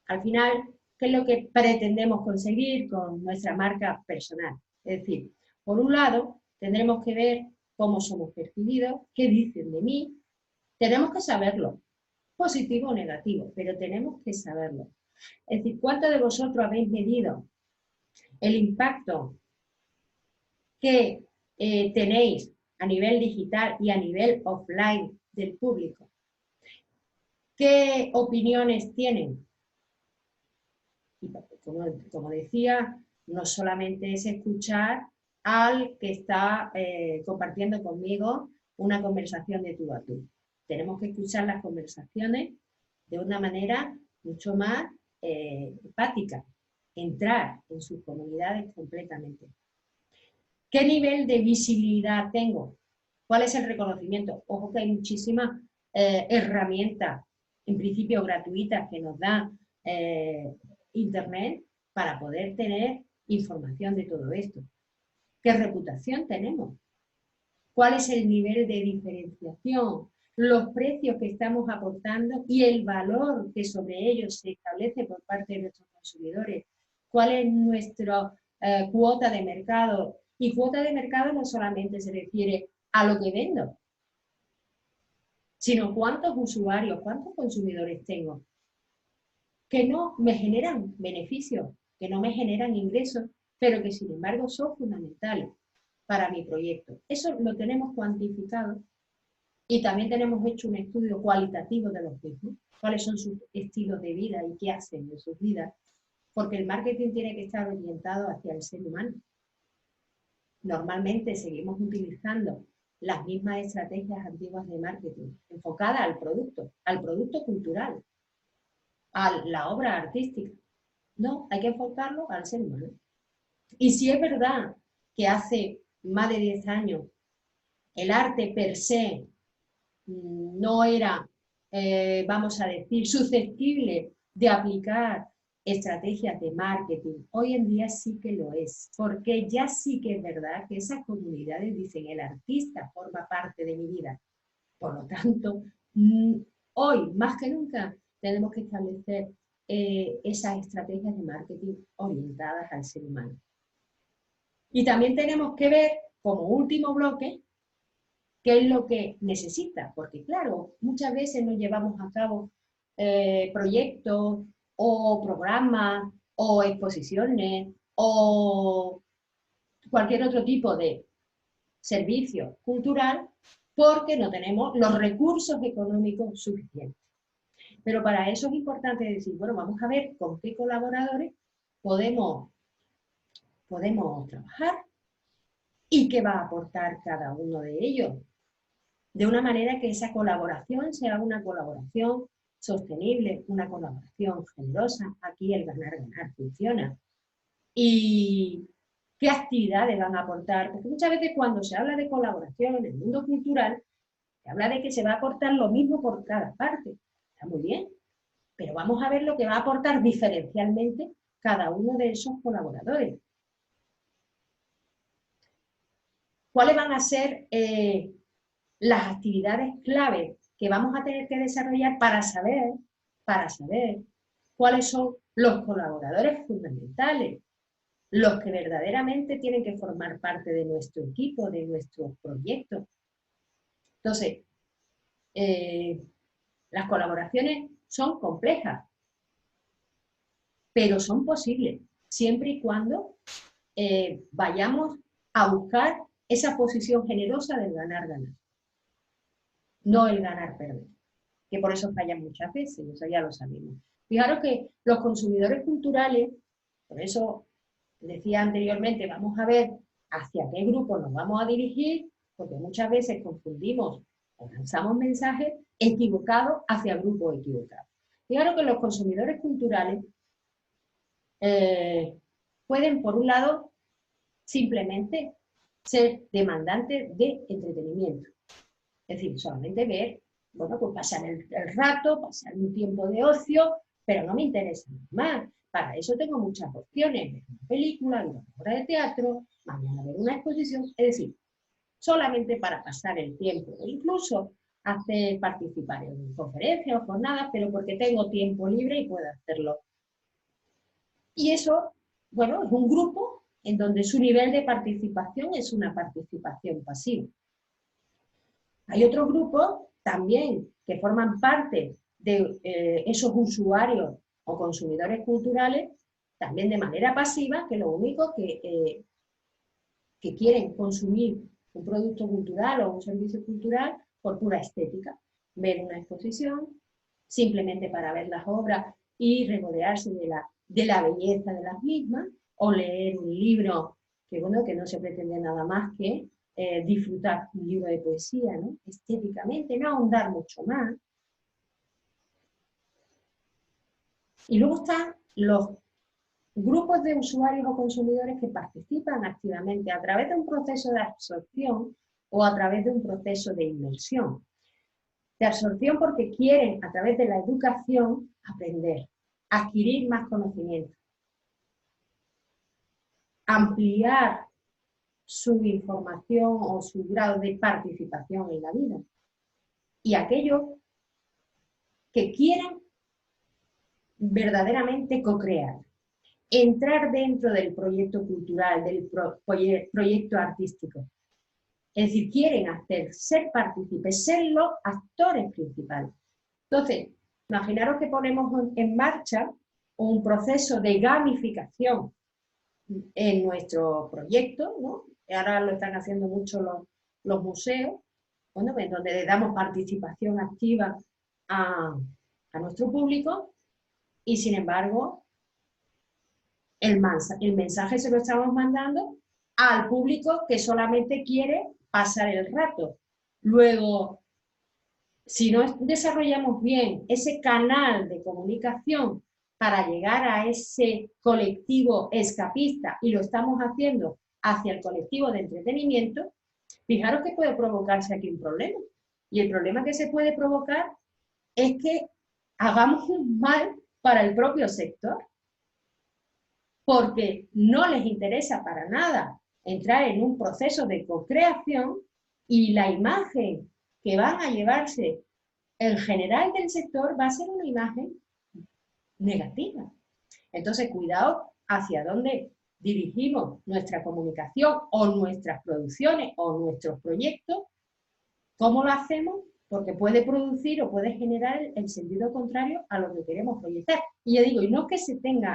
al final, qué es lo que pretendemos conseguir con nuestra marca personal. Es decir, por un lado, tendremos que ver cómo somos percibidos, qué dicen de mí. Tenemos que saberlo, positivo o negativo, pero tenemos que saberlo. Es decir, ¿cuántos de vosotros habéis medido el impacto que tenéis a nivel digital y a nivel offline del público? ¿Qué opiniones tienen? Y como decía, no solamente es escuchar al que está compartiendo conmigo una conversación de tú a tú. Tenemos que escuchar las conversaciones de una manera mucho más empática, entrar en sus comunidades completamente. ¿Qué nivel de visibilidad tengo? ¿Cuál es el reconocimiento? Ojo que hay muchísimas herramientas, en principio gratuitas, que nos da Internet para poder tener información de todo esto. ¿Qué reputación tenemos? ¿Cuál es el nivel de diferenciación? Los precios que estamos aportando y el valor que sobre ellos se establece por parte de nuestros consumidores. ¿Cuál es nuestra cuota de mercado? Y cuota de mercado no solamente se refiere a lo que vendo, sino cuántos usuarios, cuántos consumidores tengo que no me generan beneficios, que no me generan ingresos, pero que sin embargo son fundamentales para mi proyecto. Eso lo tenemos cuantificado y también tenemos hecho un estudio cualitativo de los mismos, cuáles son sus estilos de vida y qué hacen en sus vidas, porque el marketing tiene que estar orientado hacia el ser humano. Normalmente seguimos utilizando las mismas estrategias antiguas de marketing, enfocadas al producto cultural, a la obra artística. No, hay que enfocarlo al ser humano. Y si es verdad que hace más de 10 años el arte per se no era, vamos a decir, susceptible de aplicar estrategias de marketing, hoy en día sí que lo es, porque ya sí que es verdad que esas comunidades dicen, el artista forma parte de mi vida. Por lo tanto, hoy más que nunca tenemos que establecer esas estrategias de marketing orientadas al ser humano. Y también tenemos que ver, como último bloque, qué es lo que necesita, porque claro, muchas veces nos llevamos a cabo proyectos o programas o exposiciones o cualquier otro tipo de servicio cultural porque no tenemos los recursos económicos suficientes. Pero para eso es importante decir, bueno, vamos a ver con qué colaboradores podemos trabajar y qué va a aportar cada uno de ellos. De una manera que esa colaboración sea una colaboración sostenible, una colaboración generosa. Aquí el ganar-ganar funciona. ¿Y qué actividades van a aportar? Porque muchas veces cuando se habla de colaboración en el mundo cultural, se habla de que se va a aportar lo mismo por cada parte. Está muy bien, pero vamos a ver lo que va a aportar diferencialmente cada uno de esos colaboradores. ¿Cuáles van a ser las actividades clave que vamos a tener que desarrollar para saber cuáles son los colaboradores fundamentales, los que verdaderamente tienen que formar parte de nuestro equipo, de nuestro proyecto? Entonces, las colaboraciones son complejas, pero son posibles, siempre y cuando vayamos a buscar esa posición generosa del ganar-ganar, no el ganar-perder, que por eso fallan muchas veces, eso ya lo sabemos. Fijaros que los consumidores culturales, por eso decía anteriormente, vamos a ver hacia qué grupo nos vamos a dirigir, porque muchas veces confundimos o lanzamos mensajes equivocados hacia grupos equivocados. Fijaros que los consumidores culturales pueden, por un lado, simplemente ser demandantes de entretenimiento. Es decir, solamente ver, bueno, pues pasar el rato, pasar un tiempo de ocio, pero no me interesa más. Para eso tengo muchas opciones, ver una película, ver una obra de teatro, mañana ver una exposición, es decir, solamente para pasar el tiempo, o incluso hacer participar en conferencias o jornadas, pero porque tengo tiempo libre y puedo hacerlo. Y eso, bueno, es un grupo en donde su nivel de participación es una participación pasiva. Hay otros grupos también que forman parte de esos usuarios o consumidores culturales, también de manera pasiva, que lo único que quieren consumir un producto cultural o un servicio cultural por pura estética. Ver una exposición, simplemente para ver las obras y regodearse de la belleza de las mismas, o leer un libro que, bueno, que no se pretende nada más que disfrutar un libro de poesía, ¿no? Estéticamente, no ahondar mucho más. Y luego están los grupos de usuarios o consumidores que participan activamente a través de un proceso de absorción o a través de un proceso de inmersión. De absorción porque quieren, a través de la educación, aprender, adquirir más conocimiento, ampliar su información o su grado de participación en la vida. Y aquellos que quieren verdaderamente co-crear, entrar dentro del proyecto cultural, del proyecto artístico. Es decir, quieren ser partícipes, ser los actores principales. Entonces, imaginaros que ponemos en marcha un proceso de gamificación en nuestro proyecto, ¿no? Ahora lo están haciendo mucho los museos, bueno, en donde le damos participación activa a nuestro público y, sin embargo, el mensaje se lo estamos mandando al público que solamente quiere pasar el rato. Luego, si no desarrollamos bien ese canal de comunicación para llegar a ese colectivo escapista y lo estamos haciendo hacia el colectivo de entretenimiento, fijaros que puede provocarse aquí un problema. Y el problema que se puede provocar es que hagamos un mal para el propio sector, porque no les interesa para nada entrar en un proceso de co-creación y la imagen que van a llevarse en general del sector va a ser una imagen negativa. Entonces, cuidado hacia dónde dirigimos nuestra comunicación o nuestras producciones o nuestros proyectos, cómo lo hacemos, porque puede producir o puede generar el sentido contrario a lo que queremos proyectar. Y ya digo, y no que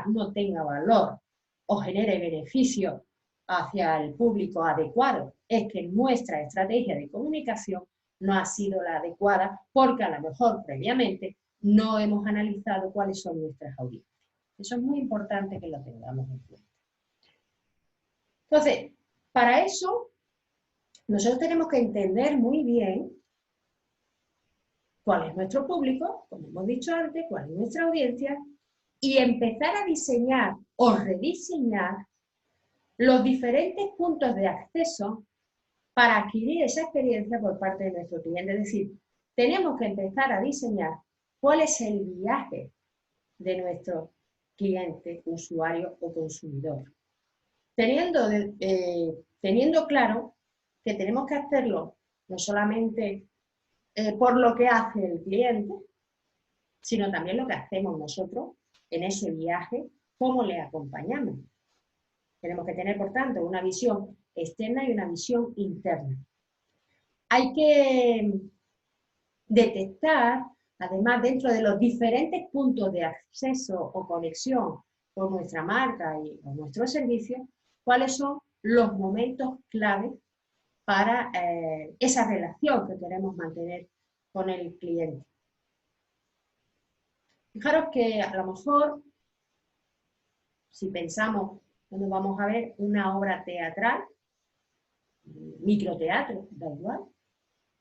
no tenga valor o genere beneficio hacia el público adecuado, es que nuestra estrategia de comunicación no ha sido la adecuada porque a lo mejor previamente no hemos analizado cuáles son nuestras audiencias. Eso es muy importante que lo tengamos en cuenta. Entonces, para eso, nosotros tenemos que entender muy bien cuál es nuestro público, como hemos dicho antes, cuál es nuestra audiencia, y empezar a diseñar o rediseñar los diferentes puntos de acceso para adquirir esa experiencia por parte de nuestro cliente. Es decir, tenemos que empezar a diseñar cuál es el viaje de nuestro cliente, usuario o consumidor. Teniendo claro que tenemos que hacerlo no solamente por lo que hace el cliente, sino también lo que hacemos nosotros en ese viaje, cómo le acompañamos. Tenemos que tener, por tanto, una visión externa y una visión interna. Hay que detectar, además, dentro de los diferentes puntos de acceso o conexión con nuestra marca y con nuestro servicio, cuáles son los momentos clave para esa relación que queremos mantener con el cliente. Fijaros que a lo mejor, si pensamos cuando vamos a ver una obra teatral, microteatro, da igual,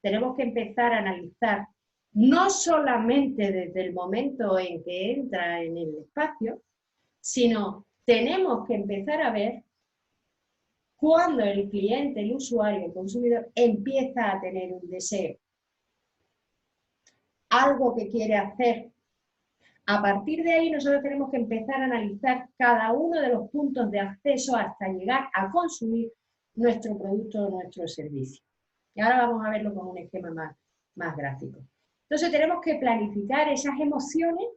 tenemos que empezar a analizar no solamente desde el momento en que entra en el espacio, sino tenemos que empezar a ver cuando el cliente, el usuario, el consumidor empieza a tener un deseo, algo que quiere hacer. A partir de ahí nosotros tenemos que empezar a analizar cada uno de los puntos de acceso hasta llegar a consumir nuestro producto o nuestro servicio. Y ahora vamos a verlo con un esquema más gráfico. Entonces tenemos que planificar esas emociones,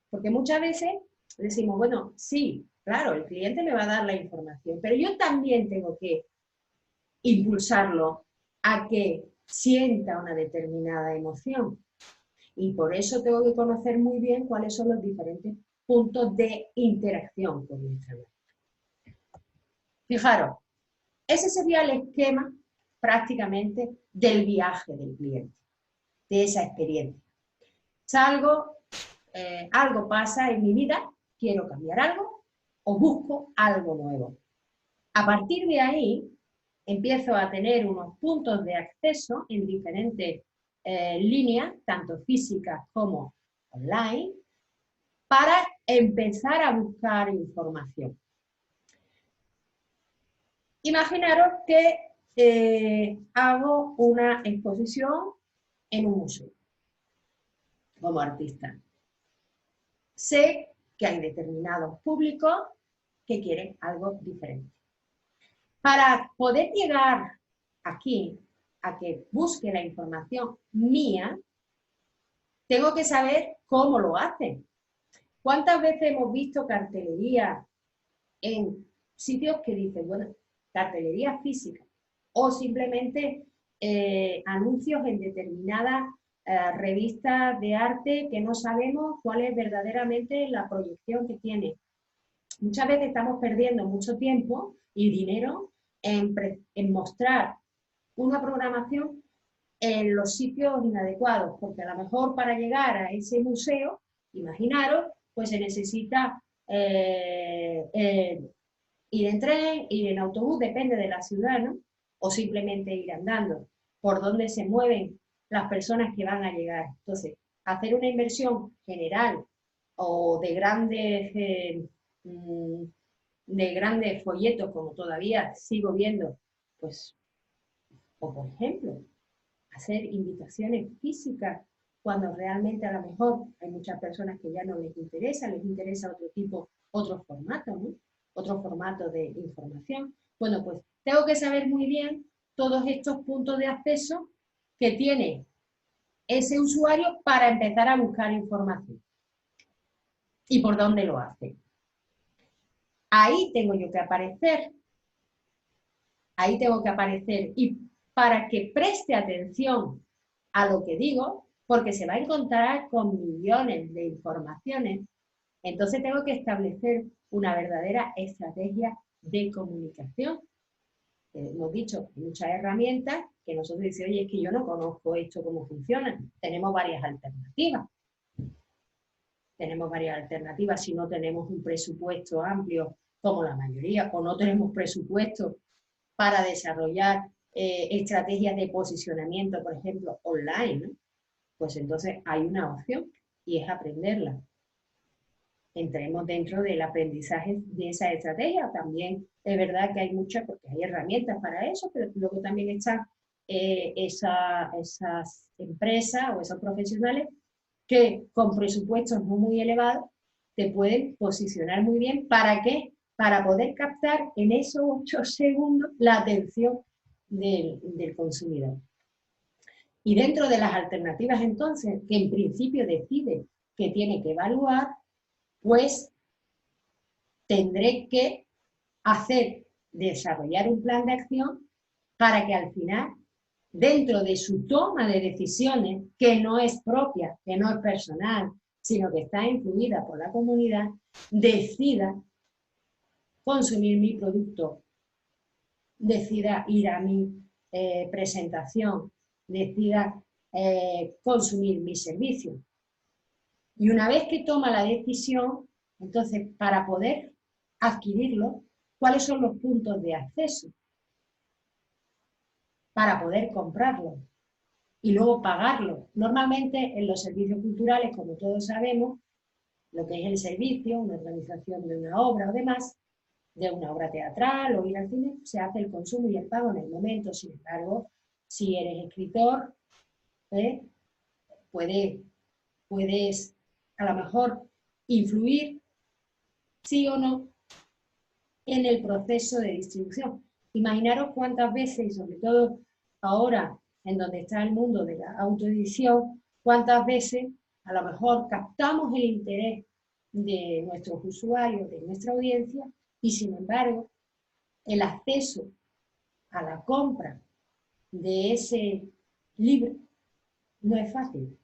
porque muchas veces decimos, bueno, sí, claro, el cliente me va a dar la información, pero yo también tengo que impulsarlo a que sienta una determinada emoción. Y por eso tengo que conocer muy bien cuáles son los diferentes puntos de interacción con nuestra web. Fijaros, ese sería el esquema prácticamente del viaje del cliente, de esa experiencia. Salgo, algo pasa en mi vida, quiero cambiar algo o busco algo nuevo. A partir de ahí empiezo a tener unos puntos de acceso en diferentes líneas, tanto físicas como online, para empezar a buscar información. Imaginaros que hago una exposición en un museo como artista. Sé que hay determinados públicos que quieren algo diferente. Para poder llegar aquí a que busque la información mía, tengo que saber cómo lo hacen. ¿Cuántas veces hemos visto cartelería en sitios que dicen, bueno, cartelería física o simplemente anuncios en determinadas revistas de arte que no sabemos cuál es verdaderamente la proyección que tiene? Muchas veces estamos perdiendo mucho tiempo y dinero en mostrar una programación en los sitios inadecuados, porque a lo mejor para llegar a ese museo, imaginaros, pues se necesita ir en tren, ir en autobús, depende de la ciudad, ¿no? O simplemente ir andando, por donde se mueven las personas que van a llegar. Entonces, hacer una inversión general o de grandes folletos, como todavía sigo viendo, pues, o por ejemplo, hacer invitaciones físicas cuando realmente a lo mejor hay muchas personas que ya no les interesa otro formato, ¿no? Otro formato de información. Bueno, pues tengo que saber muy bien todos estos puntos de acceso que tiene ese usuario para empezar a buscar información. ¿Y por dónde lo hace? Ahí tengo yo que aparecer. Ahí tengo que aparecer. Y para que preste atención a lo que digo, porque se va a encontrar con millones de informaciones, entonces tengo que establecer una verdadera estrategia de comunicación. Hemos dicho, muchas herramientas que nosotros decimos, oye, es que yo no conozco esto, cómo funciona. Tenemos varias alternativas. Tenemos varias alternativas si no tenemos un presupuesto amplio, como la mayoría, o no tenemos presupuesto para desarrollar estrategias de posicionamiento, por ejemplo, online, ¿no? Pues entonces hay una opción y es aprenderla. Entremos dentro del aprendizaje de esa estrategia. También es verdad que hay muchas, porque hay herramientas para eso, pero luego también están esas empresas o esos profesionales que con presupuestos no muy elevados te pueden posicionar muy bien. ¿Para qué? Para poder captar en esos 8 segundos la atención del consumidor. Y dentro de las alternativas, entonces, que en principio decide que tiene que evaluar, pues tendré que desarrollar un plan de acción para que al final, dentro de su toma de decisiones, que no es propia, que no es personal, sino que está influida por la comunidad, decida consumir mi producto decida ir a mi presentación, decida consumir mi servicio. Y una vez que toma la decisión, entonces, para poder adquirirlo, ¿cuáles son los puntos de acceso? Para poder comprarlo y luego pagarlo. Normalmente en los servicios culturales, como todos sabemos, lo que es el servicio, una organización de una obra o demás, de una obra teatral o ir al cine, se hace el consumo y el pago en el momento. Sin embargo, si eres escritor, puedes a lo mejor influir, sí o no, en el proceso de distribución. Imaginaros cuántas veces, y sobre todo ahora en donde está el mundo de la autoedición, cuántas veces a lo mejor captamos el interés de nuestros usuarios, de nuestra audiencia, y sin embargo el acceso a la compra de ese libro no es fácil,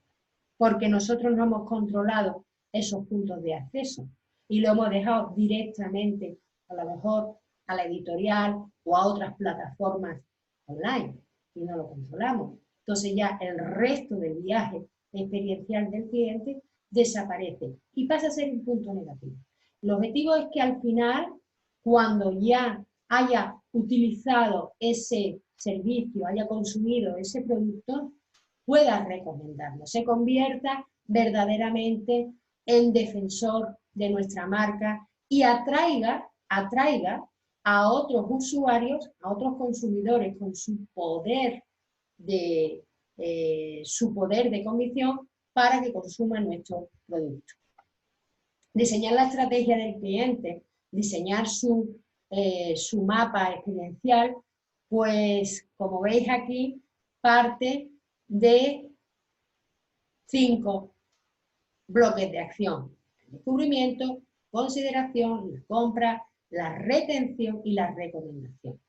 porque nosotros no hemos controlado esos puntos de acceso y lo hemos dejado directamente, a lo mejor, a la editorial o a otras plataformas online y no lo controlamos. Entonces ya el resto del viaje experiencial del cliente desaparece y pasa a ser un punto negativo. El objetivo es que al final, cuando ya haya utilizado ese servicio, haya consumido ese producto, pueda recomendarlo, se convierta verdaderamente en defensor de nuestra marca y atraiga a otros usuarios, a otros consumidores con su poder de convicción para que consuman nuestro producto. Diseñar la estrategia del cliente, diseñar su mapa experiencial, pues como veis aquí, parte de 5 bloques de acción: el descubrimiento, consideración, la compra, la retención y la recomendación.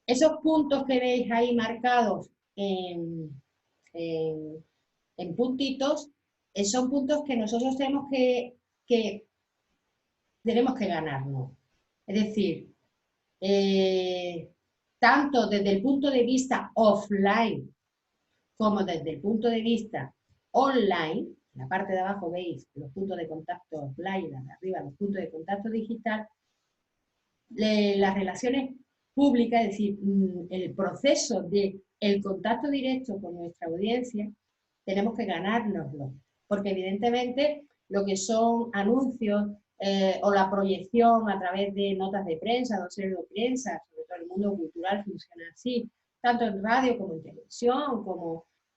Esos puntos que veis ahí marcados en puntitos, son puntos que nosotros tenemos que ganarnos. Es decir, tanto desde el punto de vista offline como desde el punto de vista online. En la parte de abajo veis los puntos de contacto offline, de arriba los puntos de contacto digital. Las relaciones públicas, es decir, el proceso de el contacto directo con nuestra audiencia, tenemos que ganárnoslo, porque evidentemente lo que son anuncios o la proyección a través de notas de prensa, dossiers de prensa, sobre todo el mundo cultural funciona así, tanto en radio como en televisión,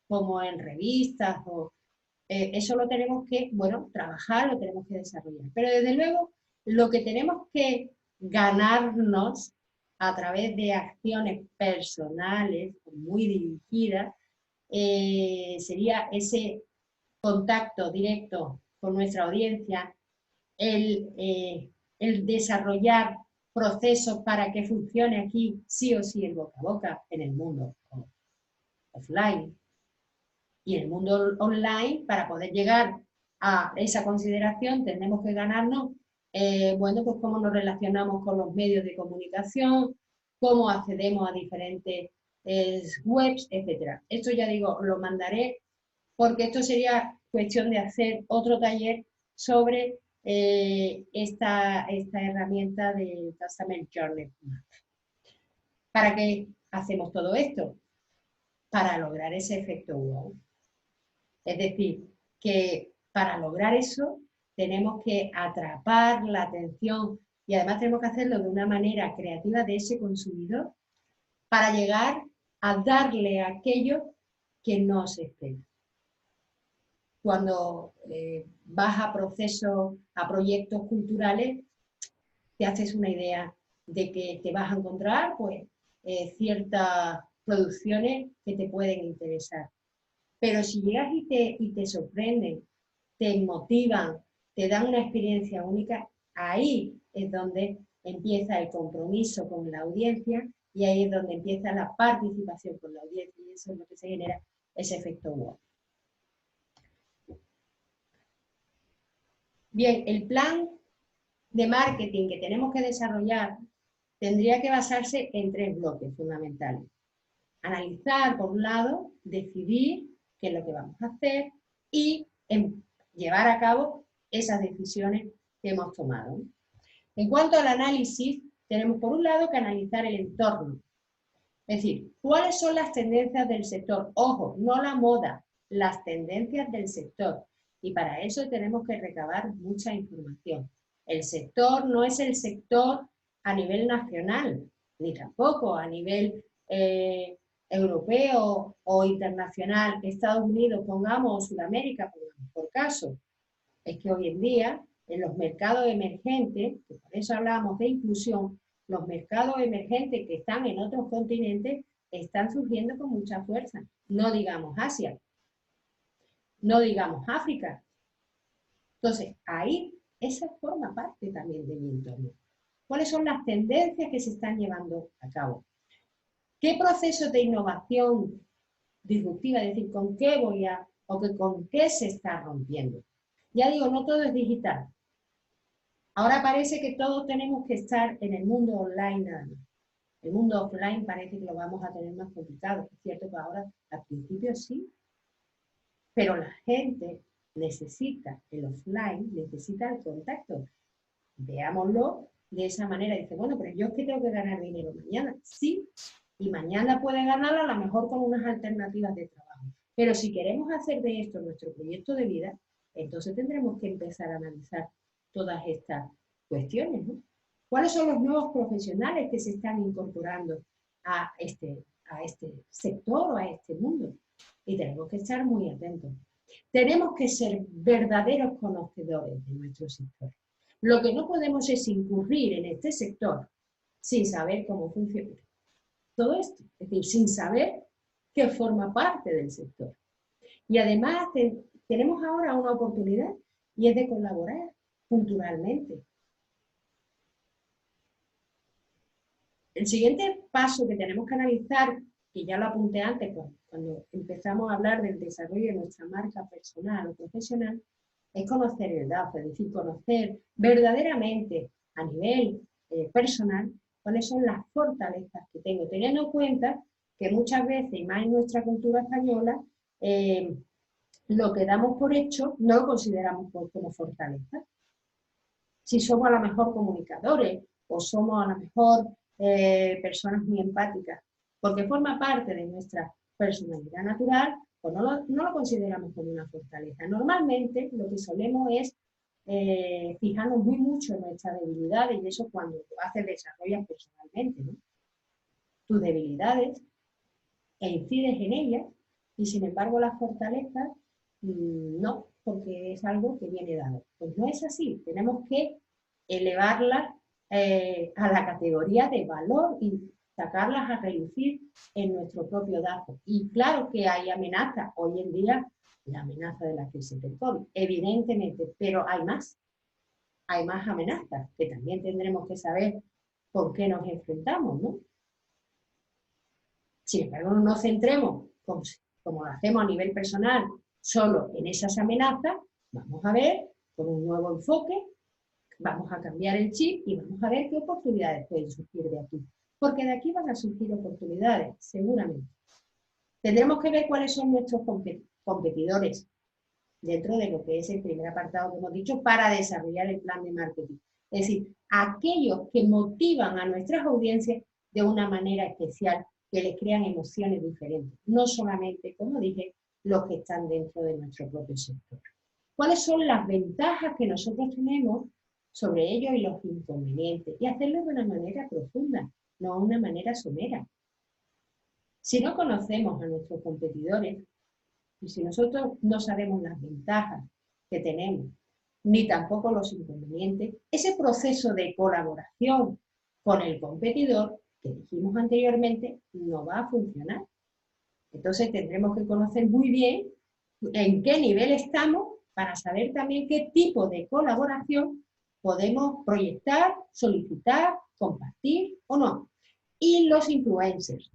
como en revistas, eso lo tenemos que, bueno, trabajar, lo tenemos que desarrollar. Pero desde luego, lo que tenemos que ganarnos a través de acciones personales, muy dirigidas, sería ese contacto directo con nuestra audiencia, el desarrollar procesos para que funcione aquí sí o sí el boca a boca en el mundo offline y en el mundo online. Para poder llegar a esa consideración tenemos que ganarnos, bueno, pues cómo nos relacionamos con los medios de comunicación, cómo accedemos a diferentes webs, etc. Esto ya digo, lo mandaré porque esto sería cuestión de hacer otro taller sobre esta herramienta del Customer Journey. ¿Para qué hacemos todo esto? Para lograr ese efecto wow. Es decir, que para lograr eso tenemos que atrapar la atención y además tenemos que hacerlo de una manera creativa de ese consumidor para llegar a darle aquello que no se espera. Cuando vas a procesos, a proyectos culturales, te haces una idea de que te vas a encontrar pues, ciertas producciones que te pueden interesar. Pero si llegas y te sorprenden, te motivan, te dan una experiencia única, ahí es donde empieza el compromiso con la audiencia y ahí es donde empieza la participación con la audiencia y eso es lo que se genera, ese efecto wow. Bien, el plan de marketing que tenemos que desarrollar tendría que basarse en 3 bloques fundamentales. Analizar, por un lado, decidir qué es lo que vamos a hacer y llevar a cabo esas decisiones que hemos tomado. En cuanto al análisis, tenemos por un lado que analizar el entorno. Es decir, ¿cuáles son las tendencias del sector? Ojo, no la moda, las tendencias del sector. Y para eso tenemos que recabar mucha información. El sector no es el sector a nivel nacional, ni tampoco a nivel europeo o internacional, Estados Unidos, pongamos, o Sudamérica, pongamos, por caso. Es que hoy en día, en los mercados emergentes, que por eso hablamos de inclusión, los mercados emergentes que están en otros continentes están surgiendo con mucha fuerza. No digamos Asia, no digamos África. Entonces, ahí, esa forma parte también de mi entorno. ¿Cuáles son las tendencias que se están llevando a cabo? ¿Qué procesos de innovación disruptiva, es decir, con qué voy a, o que con qué se está rompiendo? Ya digo, no todo es digital. Ahora parece que todos tenemos que estar en el mundo online nada más. El mundo offline parece que lo vamos a tener más complicado. Es cierto que ahora, al principio sí, pero la gente necesita el offline, necesita el contacto. Veámoslo de esa manera. Dice, bueno, pero yo es que tengo que ganar dinero mañana. Sí, y mañana puede ganar a lo mejor con unas alternativas de trabajo. Pero si queremos hacer de esto nuestro proyecto de vida, entonces tendremos que empezar a analizar todas estas cuestiones, ¿no? ¿Cuáles son los nuevos profesionales que se están incorporando a este sector o a este mundo? Y tenemos que estar muy atentos. Tenemos que ser verdaderos conocedores de nuestro sector. Lo que no podemos es incurrir en este sector sin saber cómo funciona todo esto, es decir, sin saber que forma parte del sector. Y además tenemos ahora una oportunidad y es de colaborar culturalmente. El siguiente paso que tenemos que analizar, que ya lo apunté antes cuando empezamos a hablar del desarrollo de nuestra marca personal o profesional, es conocer el DAF, es decir, conocer verdaderamente a nivel personal cuáles son las fortalezas que tengo, teniendo en cuenta que muchas veces, y más en nuestra cultura española, lo que damos por hecho no lo consideramos como fortaleza. Si somos a lo mejor comunicadores o somos a lo mejor personas muy empáticas, porque forma parte de nuestra personalidad natural, pues no lo consideramos como una fortaleza. Normalmente lo que solemos es fijarnos muy mucho en nuestras debilidades y eso cuando lo haces desarrollas personalmente, ¿no? Tus debilidades e incides en ellas y sin embargo las fortalezas no, porque es algo que viene dado. Pues no es así, tenemos que elevarlas a la categoría de valor y sacarlas a relucir en nuestro propio dato. Y claro que hay amenazas, hoy en día la amenaza de la crisis del COVID, evidentemente, pero hay más amenazas que también tendremos que saber por qué nos enfrentamos, ¿no? Sin embargo, no nos centremos, como lo hacemos a nivel personal, solo en esas amenazas, vamos a ver con un nuevo enfoque, vamos a cambiar el chip y vamos a ver qué oportunidades pueden surgir de aquí. Porque de aquí van a surgir oportunidades, seguramente. Tendremos que ver cuáles son nuestros competidores dentro de lo que es el primer apartado que hemos dicho para desarrollar el plan de marketing. Es decir, aquellos que motivan a nuestras audiencias de una manera especial, que les crean emociones diferentes, no solamente, como dije, los que están dentro de nuestro propio sector. ¿Cuáles son las ventajas que nosotros tenemos sobre ellos y los inconvenientes? Y hacerlo de una manera profunda, no de una manera somera. Si no conocemos a nuestros competidores, y si nosotros no sabemos las ventajas que tenemos, ni tampoco los inconvenientes, ese proceso de colaboración con el competidor, que dijimos anteriormente, no va a funcionar. Entonces tendremos que conocer muy bien en qué nivel estamos para saber también qué tipo de colaboración podemos proyectar, solicitar, compartir o no. Y los influencers.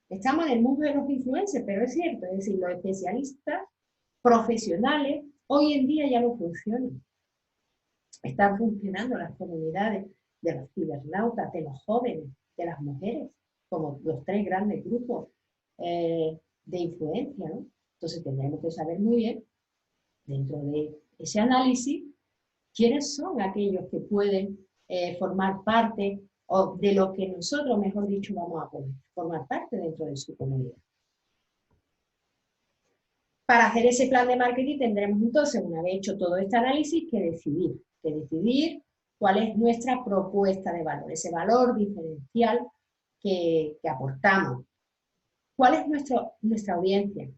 Estamos en el mundo de los influencers, pero es cierto, es decir, los especialistas profesionales hoy en día ya no funcionan. Están funcionando las comunidades de los cibernautas, de los jóvenes, de las mujeres, como los 3 grandes grupos de influencia, ¿no? Entonces tendremos que saber muy bien, dentro de ese análisis, quiénes son aquellos que pueden formar parte o de lo que nosotros, mejor dicho, vamos a poder formar parte dentro de su comunidad. Para hacer ese plan de marketing tendremos entonces, una vez hecho todo este análisis, que decidir cuál es nuestra propuesta de valor, ese valor diferencial que aportamos. ¿Cuál es nuestra audiencia?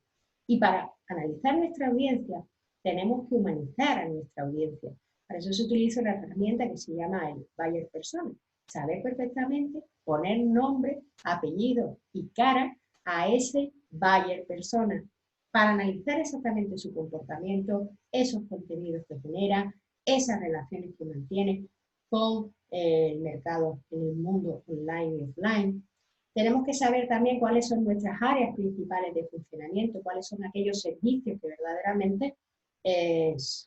Y para analizar nuestra audiencia, tenemos que humanizar a nuestra audiencia. Para eso se utiliza una herramienta que se llama el Buyer Persona. Saber perfectamente poner nombre, apellido y cara a ese Buyer Persona, para analizar exactamente su comportamiento, esos contenidos que genera, esas relaciones que mantiene con el mercado en el mundo online y offline. Tenemos que saber también cuáles son nuestras áreas principales de funcionamiento, cuáles son aquellos servicios que verdaderamente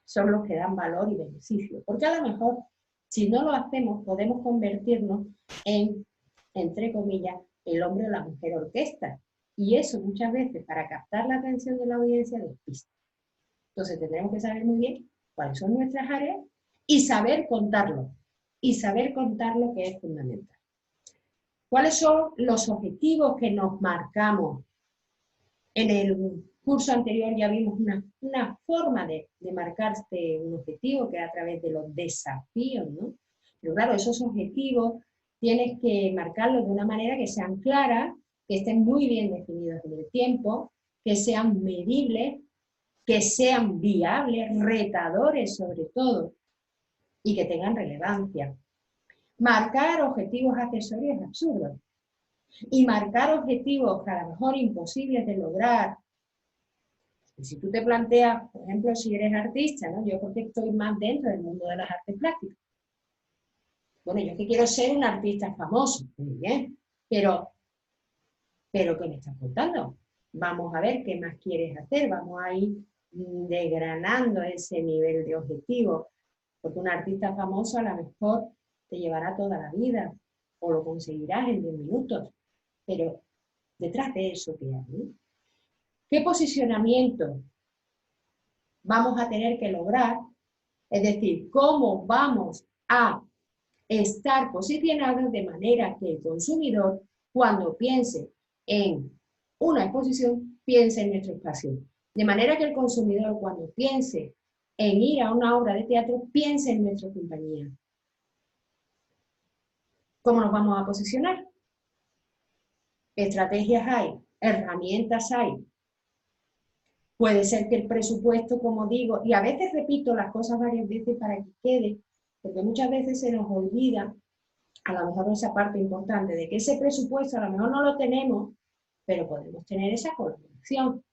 son los que dan valor y beneficio. Porque a lo mejor, si no lo hacemos, podemos convertirnos en, entre comillas, el hombre o la mujer orquesta. Y eso muchas veces, para captar la atención de la audiencia, despista. Entonces tendremos que saber muy bien cuáles son nuestras áreas y saber contarlo. Y saber contarlo, que es fundamental. ¿Cuáles son los objetivos que nos marcamos? En el curso anterior ya vimos una forma de marcarse un objetivo, que es a través de los desafíos, ¿no? Pero claro, esos objetivos tienes que marcarlos de una manera que sean claras, que estén muy bien definidos en el tiempo, que sean medibles, que sean viables, retadores sobre todo, y que tengan relevancia. Marcar objetivos accesorios es absurdo. Y marcar objetivos que a lo mejor imposibles de lograr. Y si tú te planteas, por ejemplo, si eres artista, ¿no? Yo porque estoy más dentro del mundo de las artes plásticas. Bueno, yo que quiero ser un artista famoso, muy bien, pero ¿qué me estás contando? Vamos a ver qué más quieres hacer, vamos a ir desgranando ese nivel de objetivo, porque un artista famoso a lo mejor te llevará toda la vida, o lo conseguirás en 10 minutos, pero detrás de eso, ¿qué hay? ¿Qué posicionamiento vamos a tener que lograr? Es decir, ¿cómo vamos a estar posicionados de manera que el consumidor, cuando piense en una exposición, piense en nuestro espacio? De manera que el consumidor, cuando piense en ir a una obra de teatro, piense en nuestra compañía. ¿Cómo nos vamos a posicionar? Estrategias hay, herramientas hay. Puede ser que el presupuesto, como digo, y a veces repito las cosas varias veces para que quede, porque muchas veces se nos olvida, a lo mejor esa parte importante, de que ese presupuesto a lo mejor no lo tenemos, pero podemos tener esa colaboración.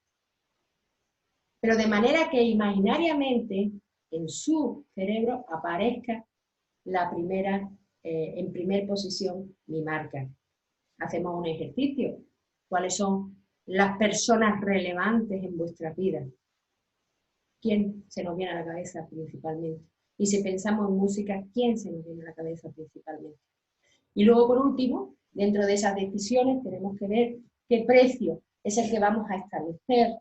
Pero de manera que imaginariamente en su cerebro aparezca en primer posición mi marca. Hacemos un ejercicio. ¿Cuáles son las personas relevantes en vuestra vida? ¿Quién se nos viene a la cabeza principalmente? Y si pensamos en música, ¿quién se nos viene a la cabeza principalmente? Y luego, por último, dentro de esas decisiones tenemos que ver qué precio es el que vamos a establecer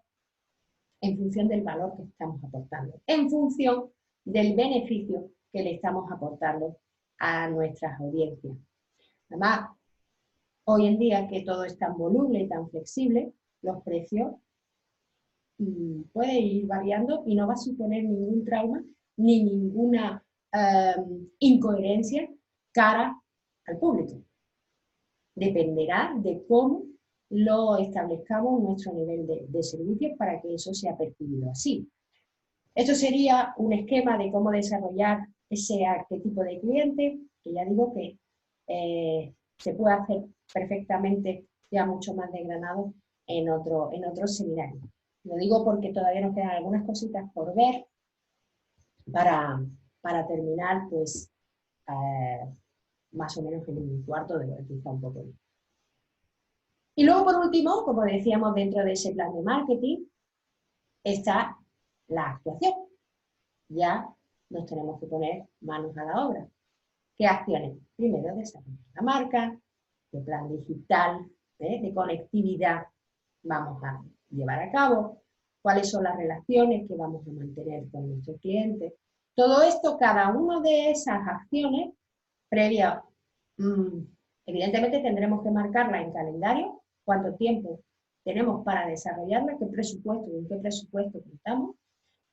en función del valor que estamos aportando, en función del beneficio que le estamos aportando a nuestras audiencias. Además, hoy en día que todo es tan voluble y tan flexible, los precios pueden ir variando y no va a suponer ningún trauma ni ninguna incoherencia cara al público. Dependerá de cómo lo establezcamos en nuestro nivel de servicios para que eso sea percibido así. Esto sería un esquema de cómo desarrollar ese arquetipo de cliente, que ya digo que se puede hacer perfectamente ya mucho más desgranado en otro seminario. Lo digo porque todavía nos quedan algunas cositas por ver para terminar, pues, más o menos en un cuarto de hora, quizá un poco. Y luego, por último, como decíamos, dentro de ese plan de marketing, está la actuación. Ya nos tenemos que poner manos a la obra. ¿Qué acciones? Primero, desarrollar la marca, qué plan digital, de conectividad vamos a llevar a cabo, cuáles son las relaciones que vamos a mantener con nuestros clientes. Todo esto, cada una de esas acciones, previa, evidentemente tendremos que marcarla en calendario, cuánto tiempo tenemos para desarrollarla, qué presupuesto, con qué presupuesto contamos,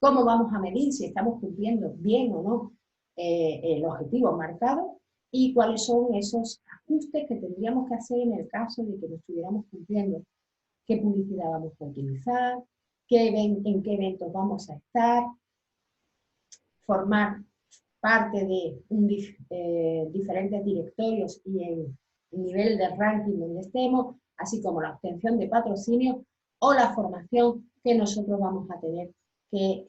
cómo vamos a medir si estamos cumpliendo bien o no el objetivo marcado y cuáles son esos ajustes que tendríamos que hacer en el caso de que no estuviéramos cumpliendo. Qué publicidad vamos a utilizar, en qué eventos vamos a estar, formar parte de diferentes directorios y en nivel de ranking donde estemos, así como la obtención de patrocinio o la formación que nosotros vamos a tener que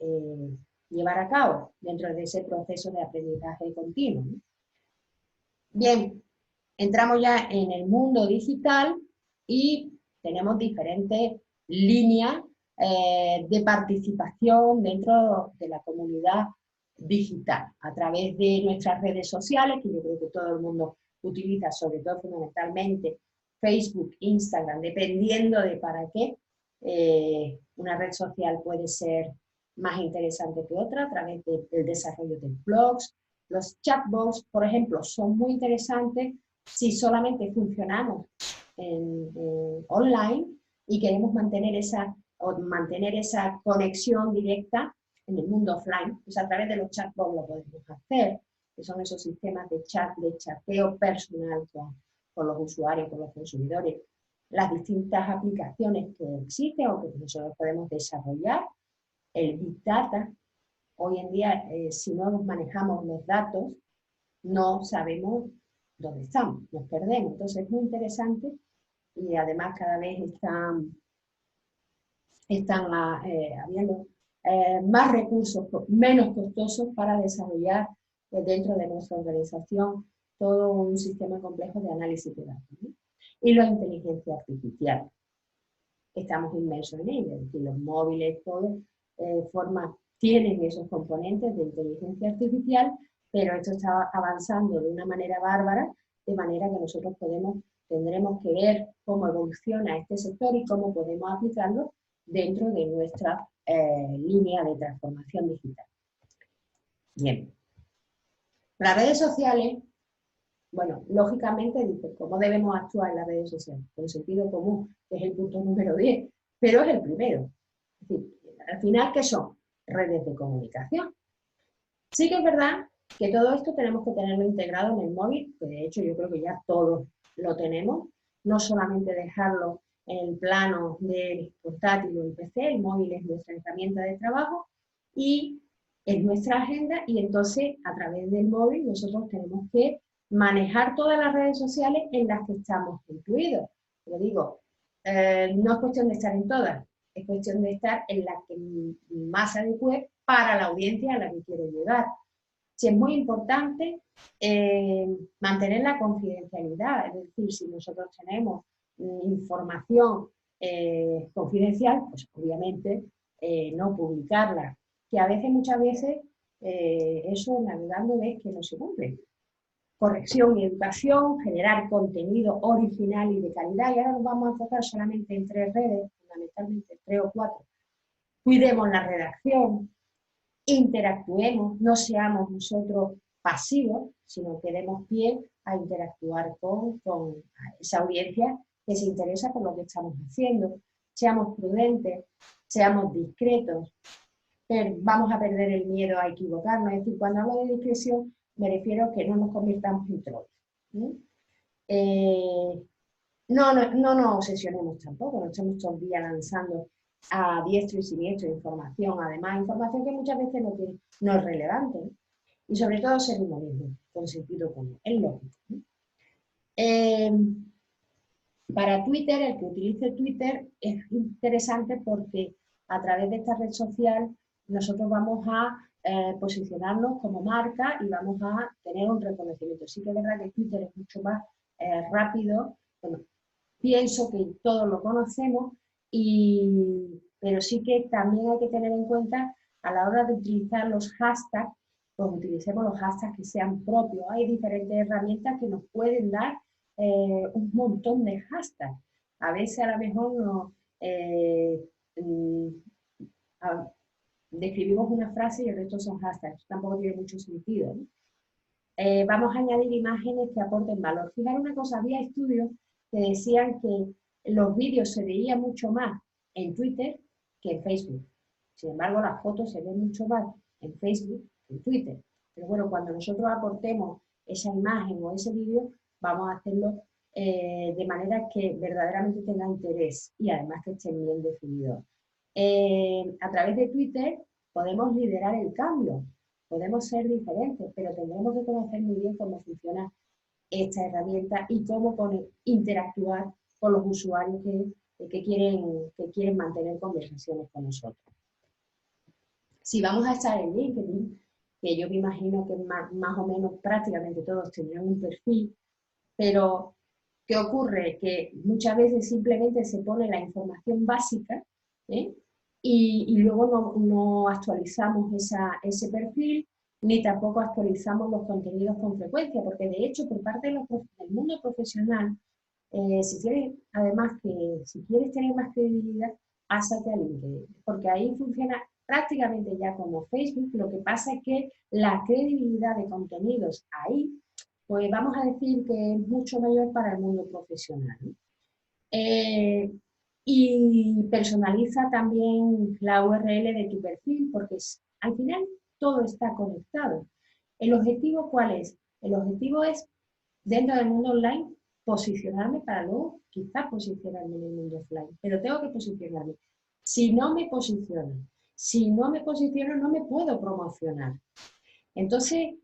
llevar a cabo dentro de ese proceso de aprendizaje continuo. Bien, entramos ya en el mundo digital y tenemos diferentes líneas de participación dentro de la comunidad digital, a través de nuestras redes sociales, que yo creo que todo el mundo utiliza, sobre todo fundamentalmente Facebook, Instagram, dependiendo de para qué. Una red social puede ser más interesante que otra, a través del desarrollo de blogs. Los chatbots, por ejemplo, son muy interesantes si solamente funcionamos online y queremos mantener esa conexión directa en el mundo offline, pues a través de los chatbots lo podemos hacer, que son esos sistemas de chateo personal con los usuarios, con los consumidores, las distintas aplicaciones que existen o que nosotros podemos desarrollar, el Big Data. Hoy en día, si no nos manejamos los datos, no sabemos dónde estamos, nos perdemos. Entonces es muy interesante y además cada vez están habiendo más recursos menos costosos para desarrollar dentro de nuestra organización todo un sistema complejo de análisis de datos, ¿no? Y la inteligencia artificial. Estamos inmersos en ella, es decir, los móviles, todo tienen esos componentes de inteligencia artificial, pero esto está avanzando de una manera bárbara, de manera que nosotros tendremos que ver cómo evoluciona este sector y cómo podemos aplicarlo dentro de nuestra línea de transformación digital. Bien. Las redes sociales, bueno, lógicamente dice, ¿cómo debemos actuar en las redes sociales? Con sentido común, que es el punto número 10, pero es el primero. Es decir, al final, ¿qué son? Redes de comunicación. Sí que es verdad que todo esto tenemos que tenerlo integrado en el móvil, que de hecho yo creo que ya todos lo tenemos, no solamente dejarlo en el plano del portátil o el PC, el móvil es nuestra herramienta de trabajo y es nuestra agenda, y entonces a través del móvil nosotros tenemos que manejar todas las redes sociales en las que estamos incluidos. Lo digo, no es cuestión de estar en todas, es cuestión de estar en la que más adecue para la audiencia a la que quiero llegar. Sí, es muy importante mantener la confidencialidad, es decir, si nosotros tenemos información confidencial, pues obviamente no publicarla, que a veces, muchas veces, eso navegando ves que no se cumple. Corrección y educación, generar contenido original y de calidad, y ahora nos vamos a enfocar solamente en 3 redes, fundamentalmente 3 o 4. Cuidemos la redacción, interactuemos, no seamos nosotros pasivos, sino que demos pie a interactuar con esa audiencia que se interesa por lo que estamos haciendo. Seamos prudentes, seamos discretos, vamos a perder el miedo a equivocarnos. Es decir, cuando hablo de discreción me refiero a que no nos convirtamos en trolls. No nos obsesionemos tampoco, no estamos todo el día lanzando a diestro y siniestro información, además información que muchas veces no es relevante, ¿no? Y sobre todo ser humanismo, con sentido común, es lógico, ¿no? Para Twitter, el que utilice Twitter es interesante porque a través de esta red social nosotros vamos a posicionarnos como marca y vamos a tener un reconocimiento. Sí que es verdad que Twitter es mucho más rápido, bueno, pienso que todos lo conocemos, pero sí que también hay que tener en cuenta a la hora de utilizar los hashtags pues utilicemos los hashtags que sean propios. Hay diferentes herramientas que nos pueden dar un montón de hashtags. A veces a lo mejor no, describimos una frase y el resto son hashtags. Tampoco tiene mucho sentido, ¿no? Vamos a añadir imágenes que aporten valor. Fijar una cosa, había estudios que decían que los vídeos se veían mucho más en Twitter que en Facebook. Sin embargo, las fotos se ven mucho más en Facebook que en Twitter. Pero bueno, cuando nosotros aportemos esa imagen o ese vídeo, vamos a hacerlo de manera que verdaderamente tenga interés y además que estén bien definidos. A través de Twitter podemos liderar el cambio. Podemos ser diferentes, pero tendremos que conocer muy bien cómo funciona esta herramienta y cómo interactuar con los usuarios que quieren mantener conversaciones con nosotros. Si vamos a estar en LinkedIn, que yo me imagino que más o menos prácticamente todos tendrán un perfil, pero ¿qué ocurre? Que muchas veces simplemente se pone la información básica, ¿eh? y luego no actualizamos ese perfil, ni tampoco actualizamos los contenidos con frecuencia, porque de hecho por parte del mundo profesional, si quieres tener más credibilidad, pásate a LinkedIn, porque ahí funciona prácticamente ya como Facebook. Lo que pasa es que la credibilidad de contenidos ahí, pues vamos a decir que es mucho mayor para el mundo profesional, ¿no? Y personaliza también la URL de tu perfil, porque al final todo está conectado. ¿El objetivo cuál es? El objetivo es, dentro del mundo online, posicionarme para luego quizás posicionarme en el mundo offline, pero tengo que posicionarme. Si no me posiciono, no me puedo promocionar. Entonces,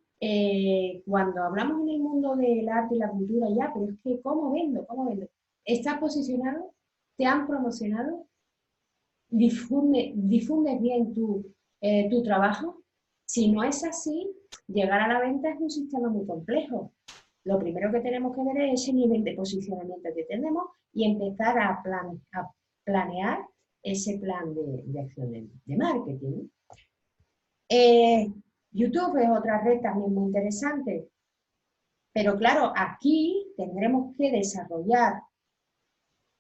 cuando hablamos en el mundo del arte y la cultura, ya, pero es que ¿cómo vendo? ¿Cómo vendo? ¿Estás posicionado? ¿Te han promocionado? ¿Difundes bien tu trabajo? Si no es así, llegar a la venta es un sistema muy complejo. Lo primero que tenemos que ver es ese nivel de posicionamiento que tenemos y empezar a planear ese plan de acción de marketing. YouTube es otra red también muy interesante, pero claro, aquí tendremos que desarrollar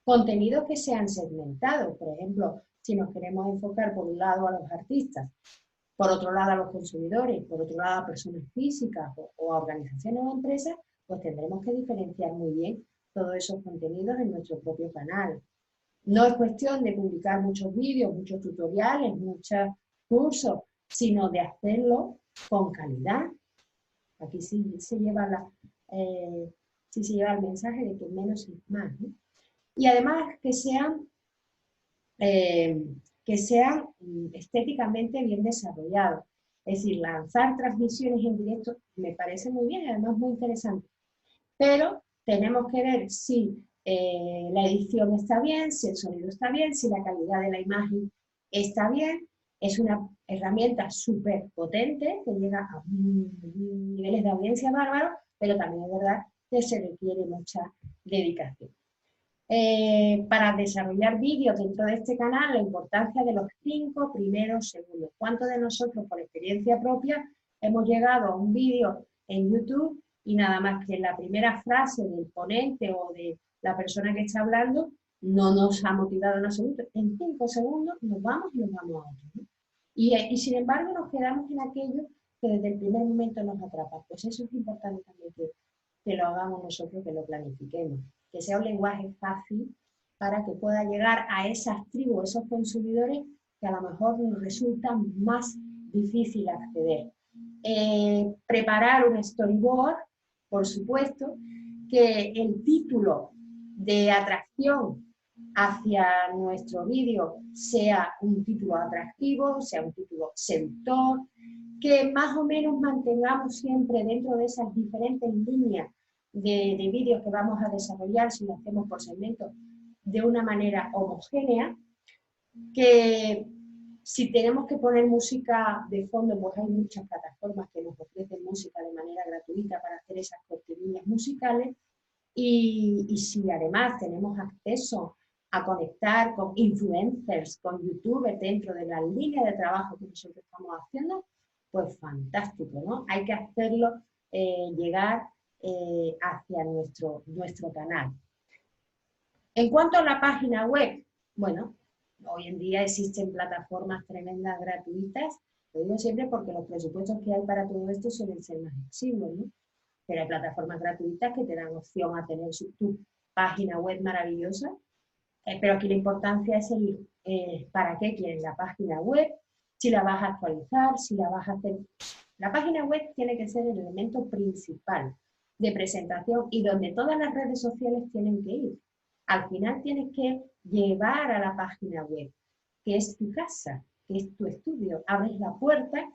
contenidos que sean segmentados. Por ejemplo, si nos queremos enfocar por un lado a los artistas, por otro lado a los consumidores, por otro lado a personas físicas o a organizaciones o empresas, pues tendremos que diferenciar muy bien todos esos contenidos en nuestro propio canal. No es cuestión de publicar muchos vídeos, muchos tutoriales, muchos cursos, sino de hacerlo con calidad. Aquí sí se lleva el mensaje de que menos es más, ¿no? Y además que sean estéticamente bien desarrollados. Es decir, lanzar transmisiones en directo me parece muy bien y además muy interesante. Pero tenemos que ver si la edición está bien, si el sonido está bien, si la calidad de la imagen está bien. Es una herramienta súper potente que llega a niveles de audiencia bárbaros, pero también es verdad que se requiere mucha dedicación. Para desarrollar vídeos dentro de este canal, la importancia de los 5 primeros segundos. ¿Cuántos de nosotros, por experiencia propia, hemos llegado a un vídeo en YouTube y nada más que la primera frase del ponente o de la persona que está hablando no nos ha motivado en absoluto? En 5 segundos nos vamos y nos vamos a otro, ¿no? Y sin embargo nos quedamos en aquello que desde el primer momento nos atrapa. Pues eso es importante también que lo hagamos nosotros, que lo planifiquemos, que sea un lenguaje fácil para que pueda llegar a esas tribus, esos consumidores que a lo mejor nos resulta más difícil acceder. Preparar un storyboard, por supuesto, que el título de atracción hacia nuestro vídeo sea un título atractivo, sea un título seductor, que más o menos mantengamos siempre dentro de esas diferentes líneas de vídeos que vamos a desarrollar, si lo hacemos por segmentos, de una manera homogénea, que si tenemos que poner música de fondo, pues hay muchas plataformas que nos ofrecen música de manera gratuita para hacer esas cortinillas musicales, y si además tenemos acceso a conectar con influencers, con youtubers dentro de la línea de trabajo que nosotros estamos haciendo, pues fantástico, ¿no? Hay que hacerlo llegar hacia nuestro canal. En cuanto a la página web, bueno, hoy en día existen plataformas tremendas gratuitas, lo digo siempre porque los presupuestos que hay para todo esto suelen ser más exiguos, ¿no? Pero hay plataformas gratuitas que te dan opción a tener tu página web maravillosa, pero aquí la importancia es el para qué quieres la página web, si la vas a actualizar, si la vas a hacer. La página web tiene que ser el elemento principal de presentación y donde todas las redes sociales tienen que ir. Al final tienes que llevar a la página web, que es tu casa, que es tu estudio. Abres la puerta,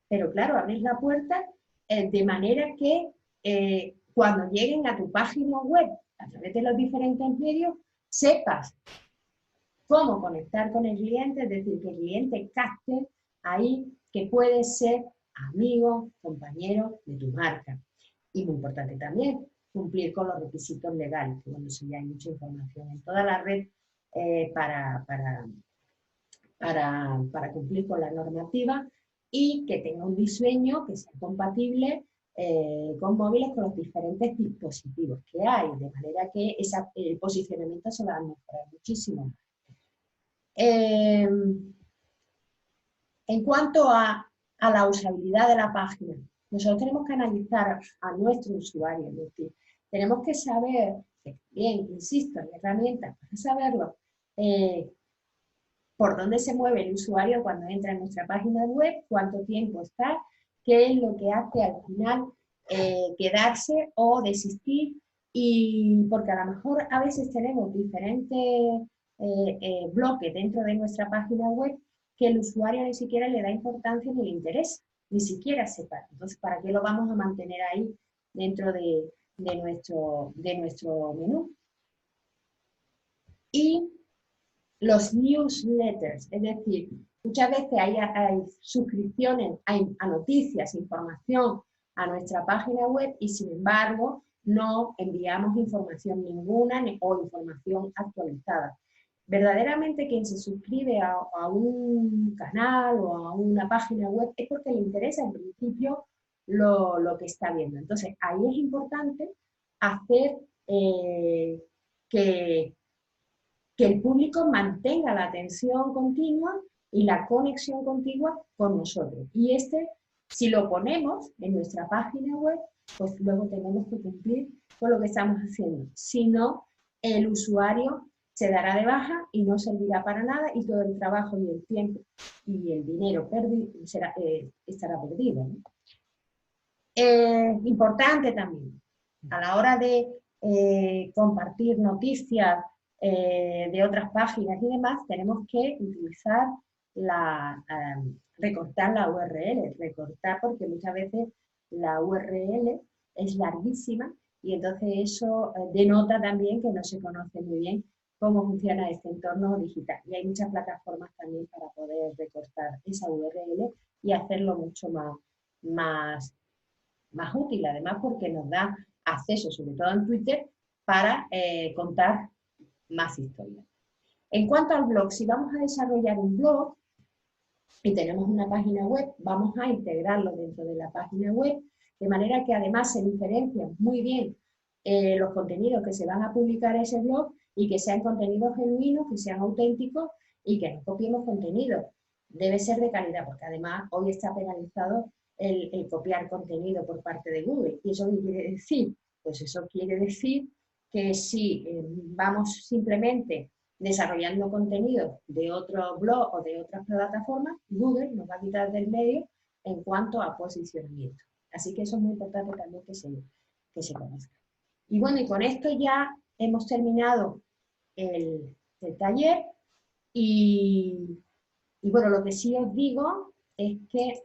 pero claro, abres la puerta de manera que cuando lleguen a tu página web a través de los diferentes medios, sepas cómo conectar con el cliente, es decir, que el cliente capte ahí que puede ser amigo, compañero de tu marca. Y muy importante también, cumplir con los requisitos legales, que bueno, eso ya hay mucha información en toda la red para cumplir con la normativa y que tenga un diseño que sea compatible con móviles, con los diferentes dispositivos que hay, de manera que el posicionamiento se va a mejorar muchísimo. En cuanto a la usabilidad de la página, nosotros tenemos que analizar a nuestro usuario, es decir, tenemos que saber, bien, insisto, en herramientas para saberlo, por dónde se mueve el usuario cuando entra en nuestra página web, cuánto tiempo está, qué es lo que hace al final quedarse o desistir, y porque a lo mejor a veces tenemos diferentes bloques dentro de nuestra página web que el usuario ni siquiera le da importancia ni le interesa, ni siquiera sepa. Entonces, ¿para qué lo vamos a mantener ahí dentro de nuestro menú? Y los newsletters, es decir, muchas veces hay suscripciones a noticias, información a nuestra página web y sin embargo no enviamos información ninguna o información actualizada. Verdaderamente quien se suscribe a un canal o a una página web es porque le interesa en principio lo que está viendo. Entonces ahí es importante hacer que el público mantenga la atención continua y la conexión continua con nosotros. Y si lo ponemos en nuestra página web, pues luego tenemos que cumplir con lo que estamos haciendo. Si no, el usuario se dará de baja y no servirá para nada y todo el trabajo y el tiempo y el dinero estará perdido, ¿no? Importante también, a la hora de compartir noticias de otras páginas y demás, tenemos que utilizar recortar la URL, porque muchas veces la URL es larguísima y entonces eso denota también que no se conoce muy bien cómo funciona este entorno digital. Y hay muchas plataformas también para poder recortar esa URL y hacerlo mucho más útil, además porque nos da acceso, sobre todo en Twitter, para contar más historias. En cuanto al blog, si vamos a desarrollar un blog y tenemos una página web, vamos a integrarlo dentro de la página web, de manera que además se diferencian muy bien los contenidos que se van a publicar en ese blog y que sean contenidos genuinos, que sean auténticos y que no copiemos contenido. Debe ser de calidad, porque además hoy está penalizado el copiar contenido por parte de Google. ¿Y eso qué quiere decir? Pues eso quiere decir que si vamos simplemente desarrollando contenido de otro blog o de otras plataformas, Google nos va a quitar del medio en cuanto a posicionamiento. Así que eso es muy importante también que se conozca. Y bueno, y con esto ya hemos terminado el taller y bueno, lo que sí os digo es que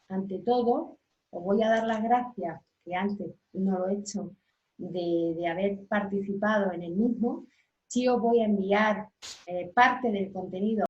ante todo os voy a dar las gracias, que antes no lo he hecho, de haber participado en el mismo. Sí os voy a enviar parte del contenido